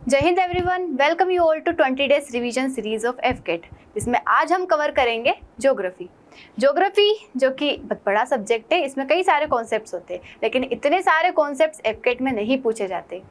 जय हिंद everyone, welcome you all to 20 days revision series of एफकेट, जिसमें आज हम कवर करेंगे ज्योग्राफी। जो कि बहुत बड़ा सब्जेक्ट है, इसमें कई सारे कॉन्सेप्ट्स होते हैं, लेकिन इतने सारे कॉन्सेप्ट्स एफकेट में नहीं पूछे जाते।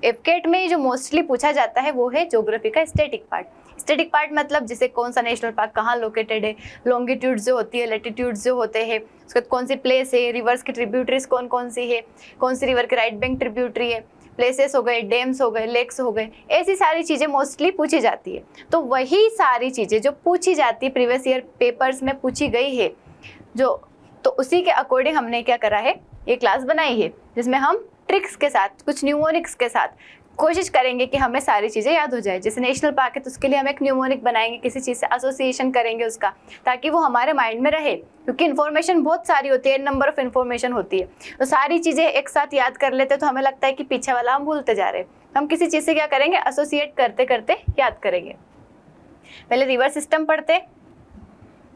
एफकेट में जो मोस्टली पूछा जाता है वो है ज्योग्राफी का स्टैटिक पार्ट। स्टैटिक पार्ट मतलब जैसे कौन सा नेशनल पार्क कहाँ लोकेटेड है, लॉन्गिट्यूड जो होती है, लैटिट्यूड्स जो होते हैं, उसके बाद कौन सी प्लेस है, रिवर्स की ट्रिब्यूटरीज कौन कौन सी है, कौन सी रिवर के राइट बैंक ट्रिब्यूटरी है, प्लेसेस हो गए, डैम्स हो गए, लेक्स हो गए, ऐसी सारी चीज़ें मोस्टली पूछी जाती है। तो वही सारी चीज़ें जो पूछी जाती है, प्रीवियस ईयर पेपर्स में पूछी गई है जो, तो उसी के अकॉर्डिंग हमने क्या करा है, ये क्लास बनाई है, जिसमें हम ट्रिक्स के साथ, कुछ न्यूमोनिक्स के साथ कोशिश करेंगे कि हमें सारी चीज़ें याद हो जाए। जैसे नेशनल पार्क है तो उसके लिए हम एक न्यूमोनिक बनाएंगे, किसी चीज़ से एसोसिएशन करेंगे उसका, ताकि वो हमारे माइंड में रहे, क्योंकि इन्फॉर्मेशन बहुत सारी होती है, नंबर ऑफ इन्फॉर्मेशन होती है, तो सारी चीज़ें एक साथ याद कर लेते तो हमें लगता है कि पीछे वाला हम भूलते जा रहे हैं। हम किसी चीज़ से क्या करेंगे, एसोसिएट करते करते याद करेंगे। पहले रिवर सिस्टम पढ़ते।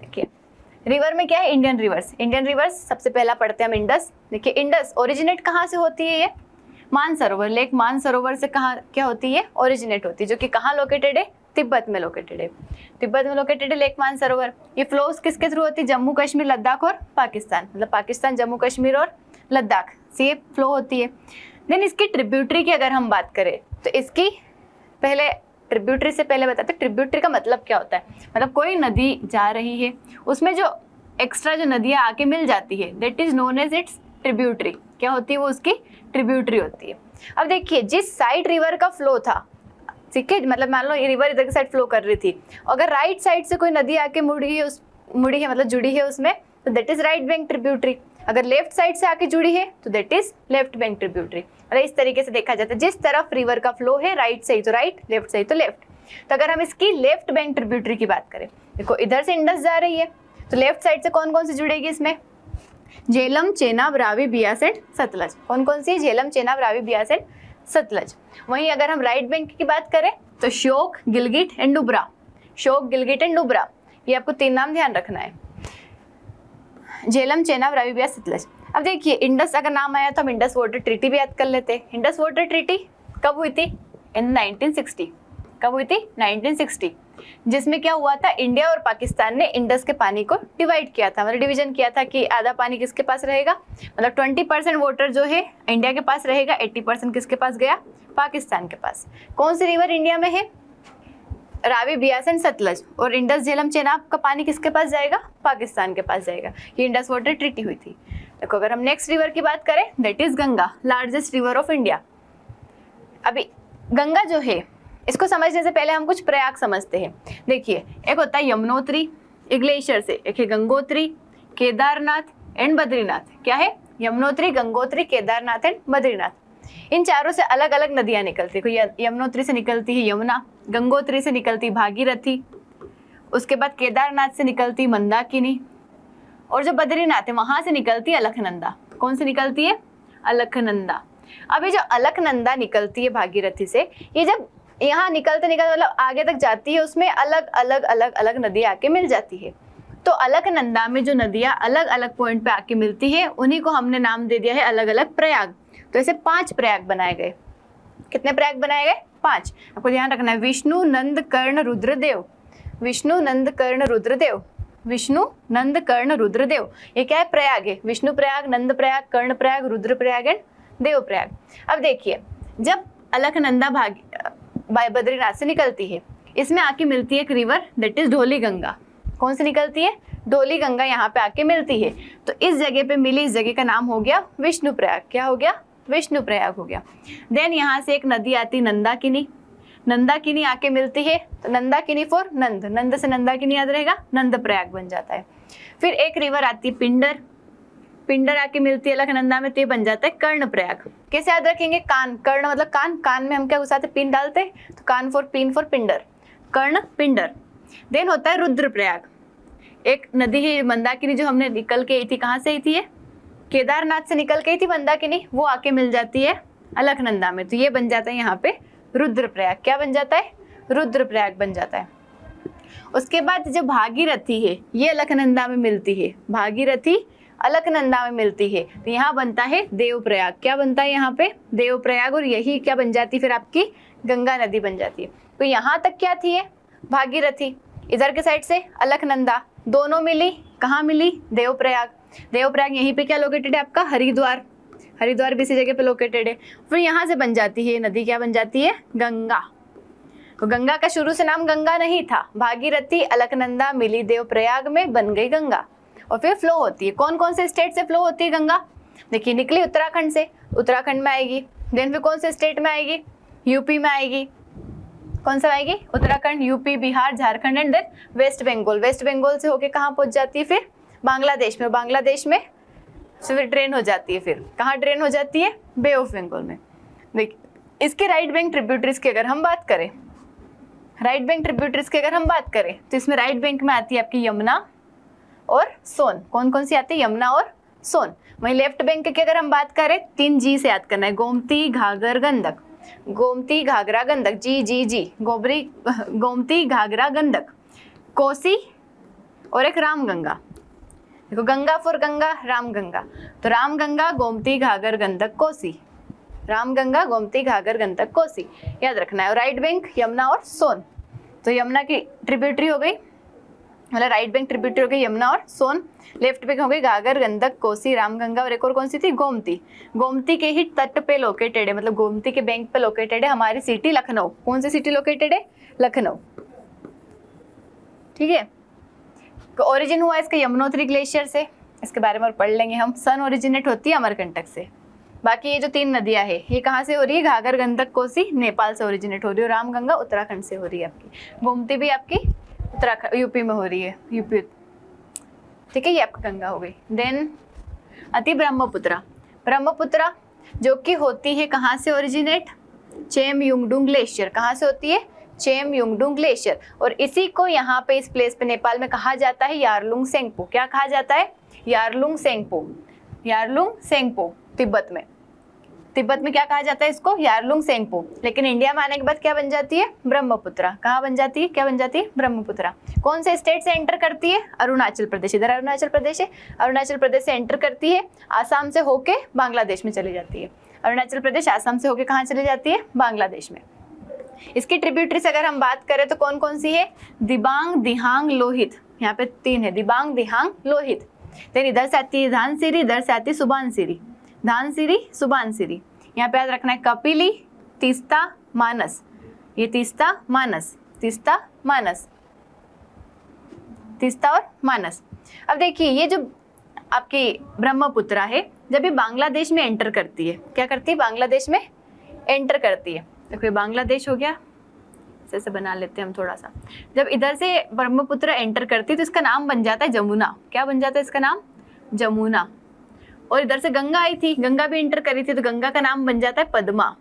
देखिए रिवर में क्या है, इंडियन रिवर्स सबसे पहला पढ़ते हैं हम इंडस। देखिए इंडस ओरिजिनेट कहाँ से होती है, ये मानसरोवर, लेक मानसरोवर से कहाँ क्या होती है, ओरिजिनेट होती है, जो कि कहाँ लोकेटेड है, तिब्बत में लोकेटेड है। तिब्बत में लोकेटेड है लेक मानसरोवर। ये फ्लोज किसके थ्रू होती है, जम्मू कश्मीर, लद्दाख और पाकिस्तान, मतलब पाकिस्तान, जम्मू कश्मीर और लद्दाख से ये फ्लो होती है। देन इसकी ट्रिब्यूटरी की अगर हम बात करें तो इसकी पहले ट्रिब्यूटरी से पहले बताते हैं ट्रिब्यूटरी का मतलब क्या होता है। मतलब कोई नदी जा रही है, उसमें जो एक्स्ट्रा जो नदियाँ आके मिल जाती है, that is known as its tributary. क्या होती है वो, उसकी ट्रिब्यूटरी होती है। अब देखिए जिस साइड रिवर का फ्लो था, ठीक है, मतलब मान लो ये रिवर इधर की साइड फ्लो कर रही थी, अगर राइट साइड से कोई नदी आके मुड़ी है मतलब जुड़ी है उसमें, तो that is right bank tributary. अगर लेफ्ट साइड से आके जुड़ी है तो that is left bank tributary. मतलब इस तरीके से देखा जाता है, जिस तरफ रिवर का फ्लो है, राइट से ही तो राइट, लेफ्ट से ही तो लेफ्ट। तो अगर हम इसकी लेफ्ट बैंक ट्रिब्यूटरी की बात करें, देखो इधर से इंडस जा रही है, तो लेफ्ट साइड से कौन कौन सी जुड़ेगी इसमें, झेलम, चेनाब, रावी, बियास एंड सतलज। कौन कौन सी है, झेलम, चेनाब, रावी, बियास एंड सतलज। वहीं अगर हम राइट बैंक की बात करें तो श्योक, गिलगिट एंड नुब्रा। श्योक, गिलगिट एंड नुब्रा, ये आपको 3 नाम ध्यान रखना है, झेलम, चेनाब, रावी, बियास, सतलज। अब देखिए इंडस अगर नाम आया तो हम इंडस वाटर ट्रीटी भी याद कर लेते हैं। इंडस वाटर ट्रीटी कब हुई थी, इन 1960। कब हुई थी, 1960, जिसमें क्या हुआ था, इंडिया और पाकिस्तान ने इंडस के पानी को डिवाइड किया था, मतलब डिवीजन किया था कि आधा पानी किसके पास रहेगा, मतलब 20% वाटर जो है इंडिया के पास रहेगा, 80% किसके पास गया, पाकिस्तान के पास। कौन सी रिवर इंडिया में है, रावी, बियास एंड सतलज, और इंडस, झेलम, चेनाब का पानी किसके पास जाएगा, पाकिस्तान के पास जाएगा। ये इंडस वाटर ट्रीटी हुई थी। देखो अगर हम नेक्स्ट रिवर की बात करें, that is Ganga, largest river of India. अभी गंगा जो है, इसको समझने से पहले हम कुछ प्रयाग समझते हैं। देखिए एक होता है यमुनोत्री, एक ग्लेशियर से, एक है गंगोत्री, केदारनाथ एंड बद्रीनाथ। क्या है, यमुनोत्री, गंगोत्री, केदारनाथ एंड बद्रीनाथ। इन चारों से अलग अलग नदियां निकलती है। यमुनोत्री से निकलती है यमुना, गंगोत्री से निकलती भागीरथी, उसके बाद केदारनाथ से निकलती मंदाकिनी, और जो बद्रीनाथ है वहां से निकलती है अलकनंदा। कौन सी निकलती है, अलकनंदा। अब ये जो अलकनंदा निकलती है भागीरथी से, ये जब यहाँ निकलते मतलब आगे तक जाती है, उसमें अलग अलग नदियाँ आके मिल जाती है। तो अलकनंदा में जो नदियाँ अलग अलग पॉइंट पे आके मिलती है, उन्हीं को हमने नाम दे दिया है अलग अलग प्रयाग। तो ऐसे 5 प्रयाग बनाए गए। कितने प्रयाग बनाए गए, 5। आपको ध्यान रखना है, विष्णु, नंद, कर्ण, रुद्रदेव। विष्णु, नंद, कर्ण, रुद्रदेव। विष्णु, नंद, कर्ण, रुद्रदेव, ये क्या है, प्रयाग है। विष्णु प्रयाग, नंद प्रयाग, कर्ण प्रयाग, रुद्र प्रयाग एंड देव प्रयाग। अब देखिए जब अलकनंदा बद्रीनाथ से निकलती है, इसमें आके मिलती है एक रिवर, दैट इज ढोली गंगा। कौन सी निकलती है, ढोली गंगा यहाँ पे आके मिलती है। तो इस जगह पे मिली, इस जगह का नाम हो गया विष्णु प्रयाग। क्या हो गया, विष्णु प्रयाग हो गया। देन यहाँ से एक नदी आती नंदाकिनी, नंदाकिनी आके मिलती है, तो नंदाकिनी फॉर नंद, नंद से नंदाकिनी याद रहेगा, नंद प्रयाग बन जाता है। फिर एक रिवर आती है पिंडर, पिंडर आके मिलती है अलकनंदा में, तो ये बन जाता है कर्ण प्रयाग। कैसे याद रखेंगे, कान, कर्ण मतलब कान, कान में हम क्या घुसाते, पिन डालते, तो कान for pin for Pindar, Karna Pindar. Then होता है रुद्र प्रयाग। एक नदी है मंदाकिनी, जो हमने निकल के आई थी, कहाँ से आई थी, ये केदारनाथ से निकल के आई थी मंदाकिनी, वो आके मिल जाती है अलकनंदा में, तो ये बन जाता है यहाँ पे रुद्र प्रयाग। क्या बन जाता है, रुद्र प्रयाग बन जाता है। उसके बाद जो भागीरथी है, ये अलकनंदा में मिलती है, भागीरथी अलकनंदा में मिलती है, तो यहाँ बनता है देवप्रयाग। क्या बनता है यहाँ पे, देवप्रयाग, और यही क्या बन जाती है फिर आपकी गंगा नदी बन जाती है। तो यहाँ तक क्या थी ये, भागीरथी, इधर के साइड से अलकनंदा, दोनों मिली, कहाँ मिली, देवप्रयाग। देवप्रयाग यहीं पे क्या लोकेटेड है आपका, हरिद्वार, हरिद्वार भी इसी जगह पे लोकेटेड है। फिर यहाँ से बन जाती है ये नदी, क्या बन जाती है, गंगा। तो गंगा का शुरू से नाम गंगा नहीं था, भागीरथी, अलकनंदा मिली देवप्रयाग में, बन गई गंगा। और फिर फ्लो होती है, कौन कौन से स्टेट से फ्लो होती है गंगा, देखिए निकली उत्तराखंड से, उत्तराखंड में आएगी, देन फिर कौन से स्टेट में आएगी, यूपी में आएगी, कौन सा आएगी, Uttarakhand, UP, Bihar, Jharkhand and then West Bengal. West Bengal से होके कहाँ पहुंच जाती है, फिर बांग्लादेश में, बांग्लादेश में फिर ड्रेन हो जाती है, फिर कहाँ ड्रेन हो जाती है, बे ऑफ बंगाल में। देखिए इसके राइट बैंक ट्रिब्यूटरीज की अगर हम बात करें, राइट बैंक ट्रिब्यूटरीज की अगर हम बात करें तो इसमें राइट बैंक में आती है आपकी यमुना और सोन। कौन कौन सी आती है, यमुना और सोन। वहीं लेफ्ट बैंक की अगर हम बात करें, 3 जी से याद करना है, गोमती, घाघर, गंडक, गोमती, घाघरा, गंडक, जी जी जी, गोबरी, गोमती, घाघरा, गंडक, कोसी और एक रामगंगा। देखो गंगा फॉर गंगा, रामगंगा, तो रामगंगा, गोमती, घाघर, गंडक, कोसी, रामगंगा, गोमती, घाघर, गंडक, कोसी, याद रखना है। और राइट बैंक यमुना और सोन, तो यमुना की ट्रिब्यूटरी हो गई, मतलब राइट बैंक ट्रिब्यूटरी हो गई यमुना और सोन, लेफ्ट बैंक हो गई घाघर, गंडक, कोसी, रामगंगा और एक और कौन सी थी, गोमती। गोमती के ही तट पे लोकेटेड है, मतलब गोमती के बैंक पे लोकेटेड है हमारी सिटी लखनऊ। कौन सी सिटी लोकेटेड है, लखनऊ, ठीक है। ओरिजिन हुआ इसका यमुनोत्री ग्लेशियर से, इसके बारे में और पढ़ लेंगे हम। सन ओरिजिनेट होती है अमरकंटक से। बाकी ये जो 3 नदियां है ये कहाँ से हो रही है, घाघर, गंडक, कोसी नेपाल से ओरिजिनेट हो रही है, और रामगंगा उत्तराखंड से हो रही है आपकी, गोमती भी आपकी उत्तराखंड यूपी में हो रही है, यूपी, ठीक है, ये आपकी गंगा हो गई। देन अति ब्रह्मपुत्रा, ब्रह्मपुत्रा जो कि होती है कहाँ से ओरिजिनेट, चेम युंगडुंग ग्लेशियर, कहाँ से होती है, चेम युंगडुंग ग्लेशियर। और इसी को यहाँ पे इस प्लेस पे नेपाल में कहा जाता है यारलुंग सेंगपो। क्या कहा जाता है, यारलुंग सेंगपो, यारलुंग सेंगपो। तिब्बत में, तिब्बत में क्या कहा जाता है इसको, यारलुंग सेंगपो। लेकिन इंडिया में आने के बाद क्या बन जाती है, ब्रह्मपुत्रा। कहाँ बन जाती है, क्या बन जाती है, ब्रह्मपुत्रा। कौन से स्टेट से एंटर करती है, अरुणाचल प्रदेश, इधर अरुणाचल प्रदेश है, अरुणाचल प्रदेश से एंटर करती है, आसाम से होके बांग्लादेश में चली जाती है। अरुणाचल प्रदेश आसाम से होके कहाँ चली जाती है, बांग्लादेश में। इसकी ट्रिब्यूटरी से अगर हम बात करें तो कौन कौन सी है, दिबांग, दिहांग, लोहित, यहाँ पे 3 है, दिबांग, दिहांग, लोहित। देन इधर से आती है धानसिरी, इधर से आती है सुबानसिरी, धानसिरी, सुबानसिरी। यहाँ पे याद रखना है कपिली, तीस्ता, मानस, ये तीस्ता, मानस, तीस्ता, मानस, तीस्ता और मानस। अब देखिए ये जो आपकी ब्रह्मपुत्रा है, जब ये बांग्लादेश में एंटर करती है, क्या करती है, बांग्लादेश में एंटर करती है। देखो ये बांग्लादेश हो गया, ऐसे बना लेते हैं हम थोड़ा सा। जब इधर से ब्रह्मपुत्र एंटर करती है तो इसका नाम बन जाता है जमुना। क्या बन जाता है इसका नाम, जमुना। और इधर से गंगा आई थी, गंगा भी एंटर करी थी, तो गंगा का नाम बन जाता है पद्मा।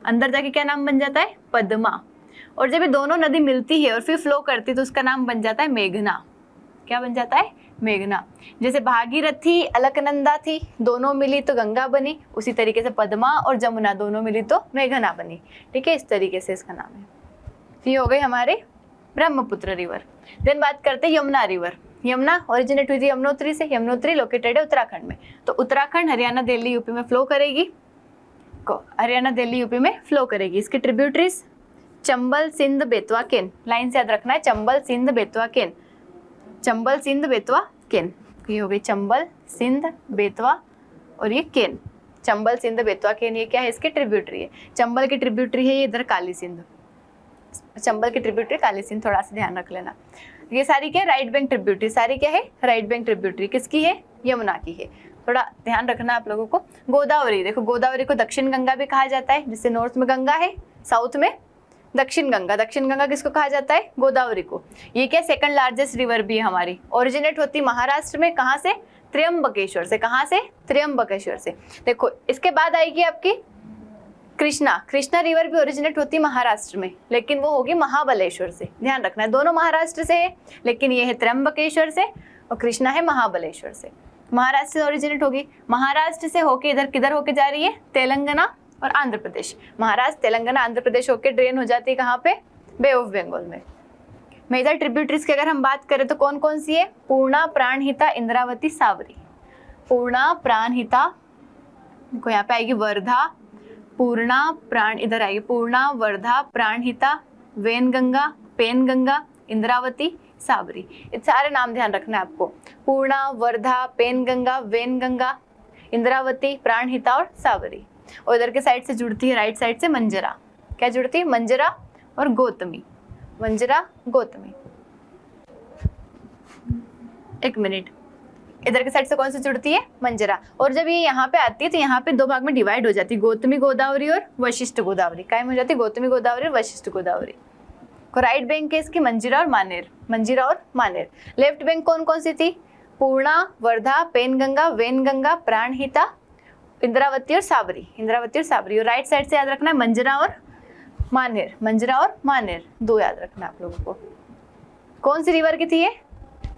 अंदर जाके क्या नाम बन जाता है, पद्मा। और जब ये दोनों नदी मिलती है और फिर फ्लो करती है तो उसका नाम बन जाता है मेघना। क्या बन जाता है, मेघना। जैसे भागीरथी, अलकनंदा थी, दोनों मिली तो गंगा बनी, उसी तरीके से पद्मा और जमुना दोनों मिली तो मेघना बनी, ठीक है, इस तरीके से इसका नाम है। ये हो गई हमारे ब्रह्मपुत्र रिवर। देन बात करते हैं यमुना रिवर। यमुना ओरिजिनेट हुई थी यमुनोत्री से, यमुनोत्री लोकेटेड है उत्तराखंड में, तो उत्तराखंड, हरियाणा, दिल्ली, यूपी में फ्लो करेगी, हरियाणा, दिल्ली, यूपी में फ्लो करेगी। इसकी ट्रिब्यूटरीज चंबल, सिंध, बेतवा, केन, लाइन से याद रखना है, चंबल, सिंध, बेतवा, केन, चंबल, सिंध, बेतवा, केन। ये हो गई चंबल, सिंध, बेतवा और ये केन। चंबल, सिंध, बेतवा, केन, ये क्या है, इसकी ट्रिब्यूटरी है। चंबल की ट्रिब्यूटरी है ये इधर काली सिंध, चंबल की ट्रिब्यूटरी काली सिंध, थोड़ा सा ध्यान रख लेना। ये सारी क्या है, राइट बैंक ट्रिब्यूटरी, सारी क्या है, राइट बैंक ट्रिब्यूटरी। किसकी है, यमुना की है, थोड़ा ध्यान रखना आप लोगों को। गोदावरी, देखो गोदावरी को दक्षिण गंगा भी कहा जाता है, जिससे नॉर्थ में गंगा है, साउथ में दक्षिण गंगा। दक्षिण गंगा किसको कहा जाता है, गोदावरी को। ये क्या, सेकंड लार्जेस्ट रिवर भी है हमारी, ओरिजिनेट होती महाराष्ट्र में, कहाँ से, त्र्यंबकेश्वर से। कहाँ से, त्र्यंबकेश्वर से। देखो इसके बाद आएगी आपकी कृष्णा। कृष्णा रिवर भी ओरिजिनेट होती है महाराष्ट्र में, लेकिन वो होगी महाबलेश्वर से। ध्यान रखना है, दोनों महाराष्ट्र से है, लेकिन ये है त्र्यंबकेश्वर से और कृष्णा है महाबलेश्वर से। महाराष्ट्र से ओरिजिनेट होगी, महाराष्ट्र से होके इधर किधर होके जा रही है, तेलंगाना और आंध्र प्रदेश। महाराष्ट्र, तेलंगाना, आंध्र प्रदेश होके ड्रेन हो जाती है कहाँ पे, बे ऑफ बंगाल में। मेजर ट्रिब्यूटरीज की अगर हम बात करें तो कौन कौन सी है, पूर्णा, प्राणहिता, इंद्रावती, सावरी। पूर्णा, प्राणहिता, देखो यहाँ पे आएगी वर्धा, पूर्णा प्राण, इधर आइए, पूर्णा, वर्धा, प्राणहिता, वेनगंगा, पेनगंगा, इंद्रावती, साबरी। ये सारे नाम ध्यान रखना है आपको। पूर्णा, वर्धा, पेनगंगा, वेनगंगा, इंद्रावती, प्राणहिता और साबरी। और इधर के साइड से जुड़ती है, राइट साइड से मंजरा। क्या जुड़ती है? मंजरा और गौतमी, मंजरा, गौतमी। एक मिनट, इधर के साइड से कौन सी जुड़ती है? मंजरा। और जब ये यहाँ पे आती है तो यहाँ पे दो भाग में डिवाइड हो जाती है, गौतमी गोदावरी और वशिष्ठ गोदावरी। कायम हो जाती है गौतमी गोदावरी और वशिष्ठ गोदावरी। राइट बैंक है इसकी मंजीरा और मानेर, मंजीरा और मानेर। लेफ्ट बैंक कौन कौन सी थी? पूर्णा, वर्धा, पेनगंगा, वेनगंगा, प्राणहिता, इंद्रावती और साबरी, इंद्रावती और साबरी। और राइट साइड से याद रखना है मंजरा और मानेर, मंजरा और मानेर, दो याद रखना आप लोगों को। कौन सी रिवर की थी ये?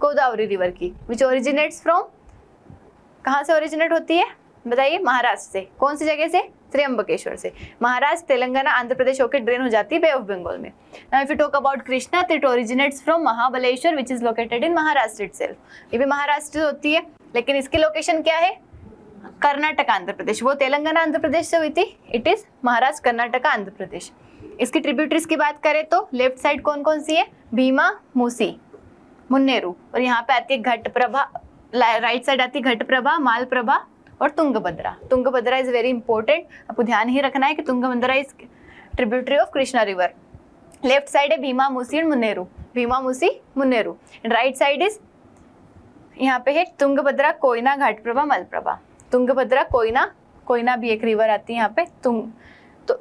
गोदावरी रिवर की। विच ओरिजिनेट्स फ्रॉम, कहाँ से ओरिजिनेट होती है बताइए? महाराष्ट्र से। कौन सी जगह से? त्र्यंबकेश्वर से। महाराष्ट्र, तेलंगाना, आंध्र प्रदेश होकर ड्रेन हो जाती है बे ऑफ बंगाल में। Now if you talk about Krishna, तो it originates from Mahabaleshwar which is located in Maharashtra itself. ये भी महाराष्ट्र से होती है, लेकिन इसकी लोकेशन क्या है? कर्नाटक, आंध्र प्रदेश। वो तेलंगाना, आंध्र प्रदेश से हुई थी, इट इज महाराष्ट्र, कर्नाटक, आंध्र प्रदेश। इसकी ट्रिब्यूटरीज की बात करें तो लेफ्ट साइड कौन कौन सी है? भीमा, मूसी, मुन्नेरू। और यहाँ पे आती है घटप्रभा, राइट साइड आती है घटप्रभा, मालप्रभा और Tungabhadra. Tungabhadra is very important, आपको ध्यान ही रखना है कि Tungabhadra is tributary of Krishna river. Left side है भीमा, मूसी और Munneru, Bhima, Musi, Munneru. Right side is यहाँ पे है तुंगभद्रा, कोयना, घाटप्रभा, मलप्रभा। तुंगभद्रा, कोयना, कोयना भी एक रिवर आती है यहाँ पे,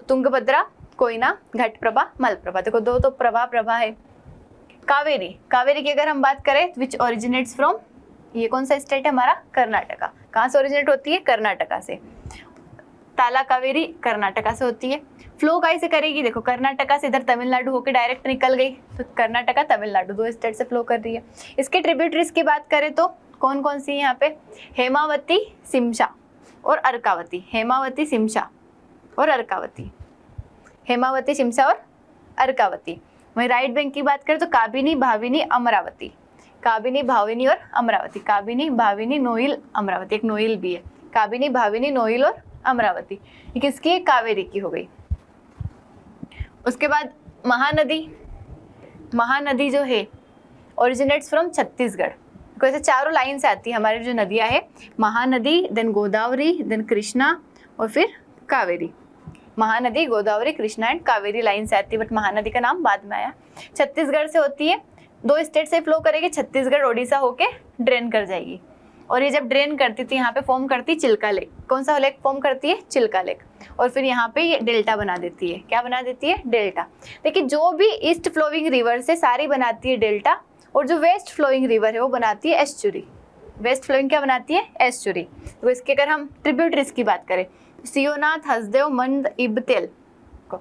तुंगभद्रा, कोयना, घटप्रभा, मलप्रभा। देखो दो तो प्रभा है। कावेरी, कावेरी की अगर हम बात करें विच ओरिजिनेट्स फ्रॉम, ये कौन सा स्टेट है हमारा? कर्नाटका। कहाँ से ओरिजिनेट होती है? कर्नाटका से। ताला कावेरी कर्नाटका से होती है। फ्लो कहीं से करेगी? देखो कर्नाटका से इधर तमिलनाडु होकर डायरेक्ट निकल गई, तो कर्नाटका, तमिलनाडु, दो स्टेट से फ्लो कर रही है। इसके ट्रिब्यूटरीज की बात करें तो कौन कौन सी है यहाँ पे? हेमावती, सिमशा और अर्कावती। हेमावती, सिमशा और अर्कावती, हेमावती, सिमशा और अर्कावती। वहीं राइट बैंक की बात करें तो काबिनी, भाविनी, अमरावती, काबिनी, भाविनी और अमरावती। काबिनी, भाविनी, नोइल, अमरावती, एक नोइल भी है। काबिनी, भाविनी, नोइल और अमरावती। ये किसकी है? कावेरी की हो गई। उसके बाद महानदी, महानदी जो है ओरिजिनेट्स फ्रॉम छत्तीसगढ़। ऐसे चारों लाइन से आती है हमारी जो नदियां है, महानदी, देन गोदावरी, देन कृष्णा और फिर कावेरी। महानदी, गोदावरी, कृष्णा एंड कावेरी लाइन से आती है, बट महानदी का नाम बाद में आया। छत्तीसगढ़ से होती है, दो स्टेट से फ्लो करेगी, छत्तीसगढ़, ओडिशा होके ड्रेन कर जाएगी। और ये जब ड्रेन करती थी यहाँ पे फॉर्म करती चिल्का लेक। कौन सा लेक फॉर्म करती है? चिल्का लेक। और फिर यहाँ पे ये डेल्टा बना देती है। क्या बना देती है? डेल्टा। देखिए जो भी ईस्ट फ्लोइंग रिवर से सारी बनाती है डेल्टा, और जो वेस्ट फ्लोइंग रिवर है वो बनाती है एस्चुरी। वेस्ट फ्लोइंग क्या बनाती है? एस्चुरी। तो इसके अगर हम ट्रिब्यूटरीज की बात करें, सियोनाथ, हसदेव, मंद, इब, तेल को,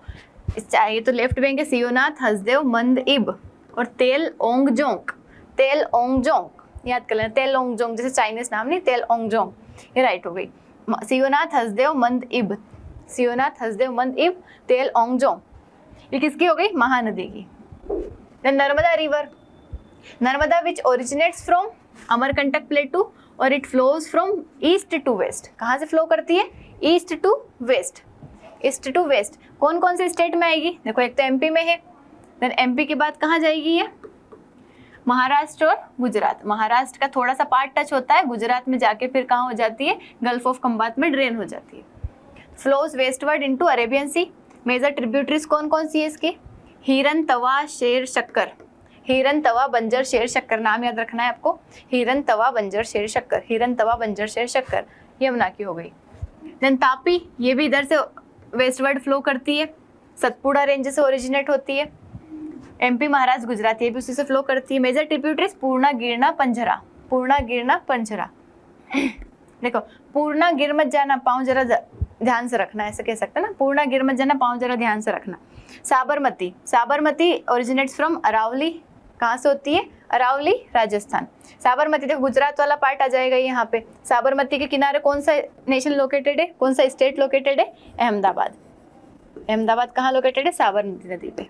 ये तो लेफ्ट बैंक है, सियोनाथ, हसदेव, मंद, इब और तेल ओंगजोंग। तेल ओंगजोंग याद कर लेना, तेल ओंगजोंग, जैसे चाइनीज नाम नहीं, तेल ओंगजोंग, ये राइट हो गई। सियोनाथ, हसदेव, मंद, इब, सियोनाथ, हसदेव, मंद, इब, तेल ओंगजोंग, ये किसकी हो गई? महानदी की। Narmada river, Narmada which originates from Amarkantak plateau और it flows from east to west. कहाँ से फ्लो करती है? East to west, east to west. कौन कौन से स्टेट में आएगी? देखो एक तो एमपी में है, देन एमपी के बाद कहाँ जाएगी ये? महाराष्ट्र और गुजरात। महाराष्ट्र का थोड़ा सा पार्ट टच होता है, गुजरात में जाके फिर कहाँ हो जाती है? गल्फ ऑफ खंबात में ड्रेन हो जाती है। फ्लोज वेस्टवर्ड इनटू अरेबियन सी। मेजर ट्रिब्यूटरीज कौन कौन सी है इसकी? हिरन, तवा, शेर, शक्कर। हिरन, तवा, बंजर, शेर, शक्कर, नाम याद रखना है आपको। हिरन, तवा, बंजर, शेर, शक्कर, हिरन, तवा, बंजर, शेर, शक्कर, यमुना की हो गई। देन तापी, ये भी इधर से वेस्टवर्ड फ्लो करती है, सतपुड़ा रेंज से ओरिजिनेट होती है। एमपी, महाराष्ट्र, गुजरात, ये भी उसी से फ्लो करती है। मेजर ट्रिब्यूटरीज पूर्णा, गिरना, पंजरा, पूर्णा, गिरना, पंजरा। देखो पूर्णा गिर मत जाना, पाँव जरा ध्यान से रखना, ऐसे कह सकते हैं ना, पूर्णा गिर मत जाना, पाँव जरा ध्यान से रखना। Sabarmati, Sabarmati originates from Aravalli. कहाँ से होती है? अरावली, राजस्थान। साबरमती देखो गुजरात वाला पार्ट आ जाएगा यहाँ पे। साबरमती के किनारे कौन सा नेशन लोकेटेड है? कौन सा स्टेट लोकेटेड है? अहमदाबाद। अहमदाबाद कहाँ लोकेटेड है? साबरमती नदी पे।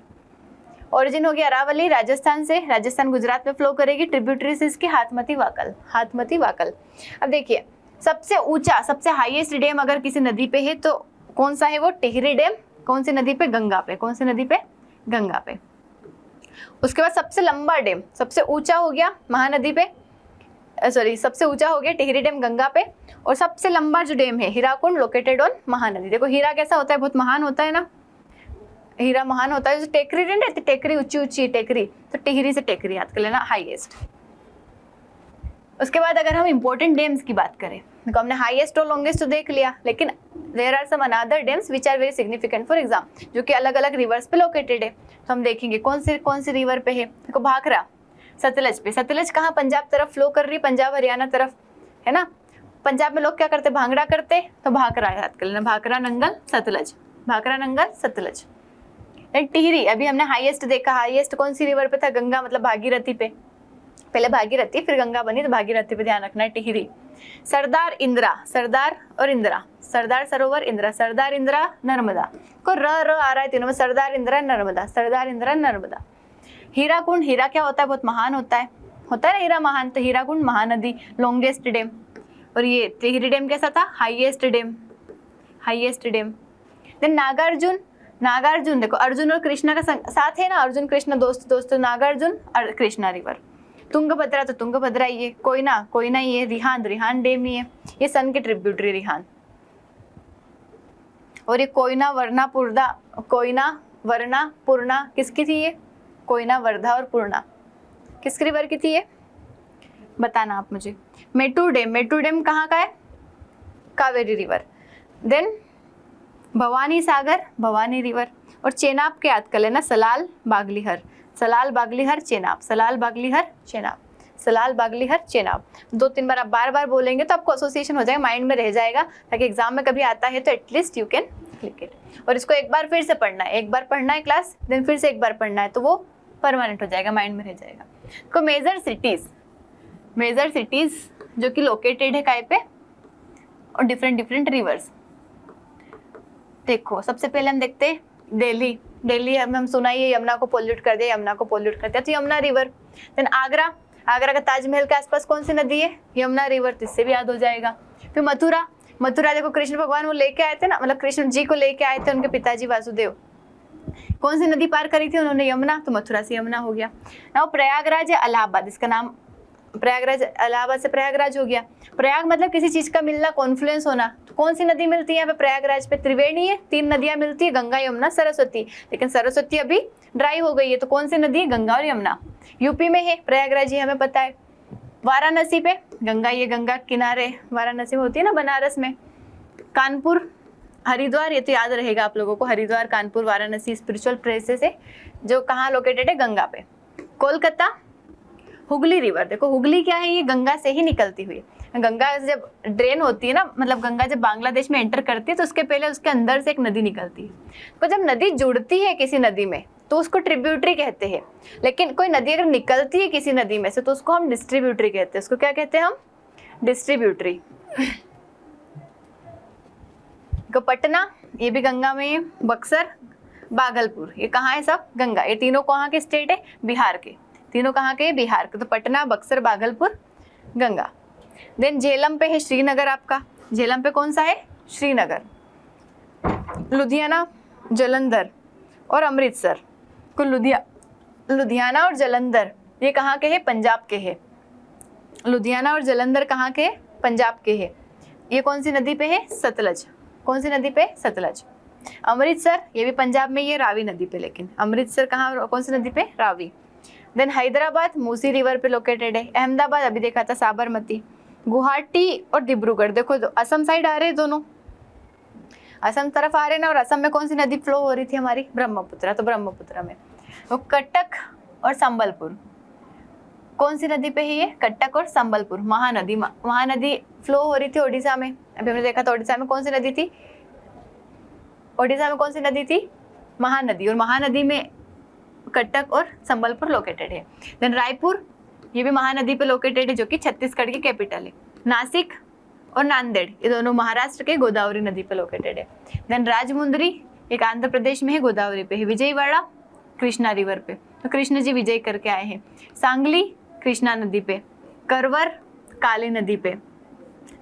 ओरिजिन हो गया अरावली, राजस्थान से, राजस्थान गुजरात में फ्लो करेगी। ट्रिब्यूटरीज इसकी हाथमती, वाकल, हाथमती, वाकल। अब देखिए सबसे ऊंचा, सबसे हाईएस्ट डैम अगर किसी नदी पे है तो कौन सा है वो? टिहरी डैम। कौन सी नदी पे? गंगा पे। कौन सी नदी पे? गंगा पे। उसके बाद सबसे लंबा डैम, सबसे ऊंचा हो गया महानदी पे, सॉरी सबसे ऊंचा हो गया टिहरी डैम गंगा पे, और सबसे लंबा जो डैम है हीराकुंड लोकेटेड ऑन महानदी। देखो हीरा कैसा होता है? बहुत महान होता है ना, हीरा महान होता है। जो टेकरी नहीं रहती, टेकरी ऊंची ऊंची टेकरी, तो टिहरी से टेकरी याद कर लेना, हाईएस्ट। उसके बाद अगर हम इंपॉर्टेंट डैम्स की बात करें, देखो हमने हाईएस्ट और लॉन्गेस्ट तो देख लिया, लेकिन there are some another dams which are very significant for exam, जो कि अलग अलग रिवर्स पे लोकेटेड है। तो हम देखेंगे कौन सी रिवर पे है। देखो भाखरा सतलज पे। सतलज कहाँ? पंजाब तरफ फ्लो कर रही है, पंजाब हरियाणा तरफ, है ना। पंजाब में लोग क्या करते? भांगड़ा करते, तो भाखरा याद कर लेना, भाखरा नंगल सतलज, भाखरा नंगल सतलज। टिहरी अभी हमने हाईएस्ट देखा, हाईएस्ट कौन सी रिवर पे था? गंगा, मतलब भागीरथी पे, पहले भागीरथी फिर गंगा बनी, तो भागीरथी पे ध्यान रखना है। टिहरी। सरदार इंदिरा, सरदार और इंदिरा, सरदार सरोवर इंदिरा, सरदार इंदिरा नर्मदा को र आ रहा है तीनों में, सरदार इंदिरा नर्मदा, सरदार इंदिरा नर्मदा। हीराकुंड, हीरा क्या होता है? बहुत महान होता है ना हीरा महान, तो हीराकुंड महानदी, लॉन्गेस्ट डैम। और ये टिहरी डैम कैसा था? Highest dam, highest dam. Then Nagarjuna, Nagarjuna देखो अर्जुन और कृष्णा का साथ है ना, अर्जुन कृष्णा दोस्त, नागार्जुन और कृष्णा रिवर। तुंगभद्रा, तो तुंगभद्रा ही है। कोयना ही है। रिहान डैम ही है, ये सन के ट्रिब्यूटरी रिहान। और ये कोयना वरना पूर्णा किसकी थी? ये कोयना, वर्धा और पूर्णा किस रिवर की थी? ये बताना आप मुझे। मेटूर डैम कहाँ का है? कावेरी रिवर। देन भवानी सागर, भवानी रिवर। और चेनाब के याद कर लेना, सलाल बागलीहर, सलाल बागलीहर चेनाब, सलाल बागलीहर चेनाब, सलाल बागलीहर चेनाब। 2-3 बार आप बार बोलेंगे तो आपको एसोसिएशन हो जाएगा, माइंड में रह जाएगा, ताकि एग्जाम में कभी आता है तो at least you can click it. और इसको एक बार फिर से पढ़ना है, एक बार पढ़ना है क्लास, देन फिर से एक बार पढ़ना है, तो वो परमानेंट हो जाएगा, माइंड में रह जाएगा। तो मेजर सिटीज जो कि लोकेटेड है काय पे, और डिफरेंट रिवर्स। देखो सबसे पहले हम देखते हैं दिल्ली हम सुना ही यमुना को पोल्यूट कर दिया, तो यमुना रिवर। देन आगरा का ताजमहल के आसपास कौन सी नदी है? यमुना रिवर, तो इससे भी याद हो जाएगा। फिर मथुरा देखो कृष्ण भगवान वो लेके आए थे ना, मतलब कृष्ण जी को लेके आए थे उनके पिताजी वासुदेव, कौन सी नदी पार करी थी उन्होंने? यमुना, तो मथुरा से यमुना हो गया ना। प्रयागराज या इलाहाबाद, इसका नाम प्रयागराज, इलाहाबाद से प्रयागराज हो गया। प्रयाग मतलब किसी चीज का मिलना, कॉन्फ्लुएंस होना। तो कौन सी नदी मिलती है यहाँ पे प्रयागराज पे? त्रिवेणी है, 3 नदियां मिलती है, गंगा यमुना सरस्वती, लेकिन सरस्वती अभी ड्राई हो गई है, तो कौन सी नदी है? गंगा और यमुना। यूपी में है प्रयागराज, ये हमें पता है। वाराणसी पे गंगा, ये गंगा किनारे वाराणसी में होती है ना, बनारस में। कानपुर, हरिद्वार, ये तो याद रहेगा आप लोगों को, हरिद्वार, कानपुर, वाराणसी स्पिरिचुअल प्लेसेस है जो कहाँ लोकेटेड है? गंगा पे। कोलकाता, हुगली रिवर, देखो हुगली क्या है? ये गंगा से ही निकलती हुई, गंगा जब ड्रेन होती है ना, मतलब गंगा जब बांग्लादेश में एंटर करती है तो उसके पहले उसके अंदर से एक नदी निकलती है। तो जब नदी जुड़ती है किसी नदी में तो उसको ट्रिब्यूटरी कहते हैं, लेकिन कोई नदी अगर निकलती है किसी नदी में से तो उसको हम डिस्ट्रीब्यूटरी कहते हैं। उसको क्या कहते हैं हम? डिस्ट्रीब्यूटरी। पटना, ये भी गंगा में है। बक्सर, भागलपुर, ये कहाँ है? सब गंगा। ये तीनों कहाँ के स्टेट है? बिहार के। तीनों कहाँ के? बिहार के। तो पटना, बक्सर, भागलपुर, गंगा। देन झेलम पे है श्रीनगर आपका, झेलम पे कौन सा है? श्रीनगर। लुधियाना, जालंधर और अमृतसर को लुधियाना और जालंधर ये कहाँ के हैं? पंजाब के हैं। लुधियाना और जालंधर कहाँ के? पंजाब के हैं। ये कौन सी नदी पे है? सतलज। कौन सी नदी पे? सतलज। अमृतसर, ये भी पंजाब में, ये रावी नदी पे, लेकिन अमृतसर कहाँ, कौन सी नदी पे? रावी। देन हैदराबाद मूसी रिवर पे लोकेटेड है। अहमदाबाद अभी देखा था, साबरमती। गुवाहाटी और डिब्रूगढ़, देखो असम साइड आ रहे हैं दोनों, असम तरफ आ रहे हैं ना। और असम में कौन सी नदी फ्लो हो रही थी हमारी? ब्रह्मपुत्र। तो ब्रह्मपुत्र में। वो कटक और संबलपुर, कौन सी नदी पे है ये? कटक और संबलपुर, महानदी फ्लो हो रही थी ओडिशा में। अभी हमने देखा था ओडिशा में कौन सी नदी थी? ओडिशा में कौन सी नदी थी? महानदी। और महानदी में कटक और संबलपुर लोकेटेड है। देन रायपुर, ये भी महानदी पे लोकेटेड है, जो कि छत्तीसगढ़ की कैपिटल है। नासिक और नांदेड़, ये दोनों महाराष्ट्र के गोदावरी नदी पे लोकेटेड है। देन राजमुंद्री, एक आंध्र प्रदेश में है, गोदावरी पे है। विजयवाड़ा, कृष्णा रिवर पे, तो कृष्ण जी विजय करके आए हैं। सांगली, कृष्णा नदी पे। करवर, काली नदी पे।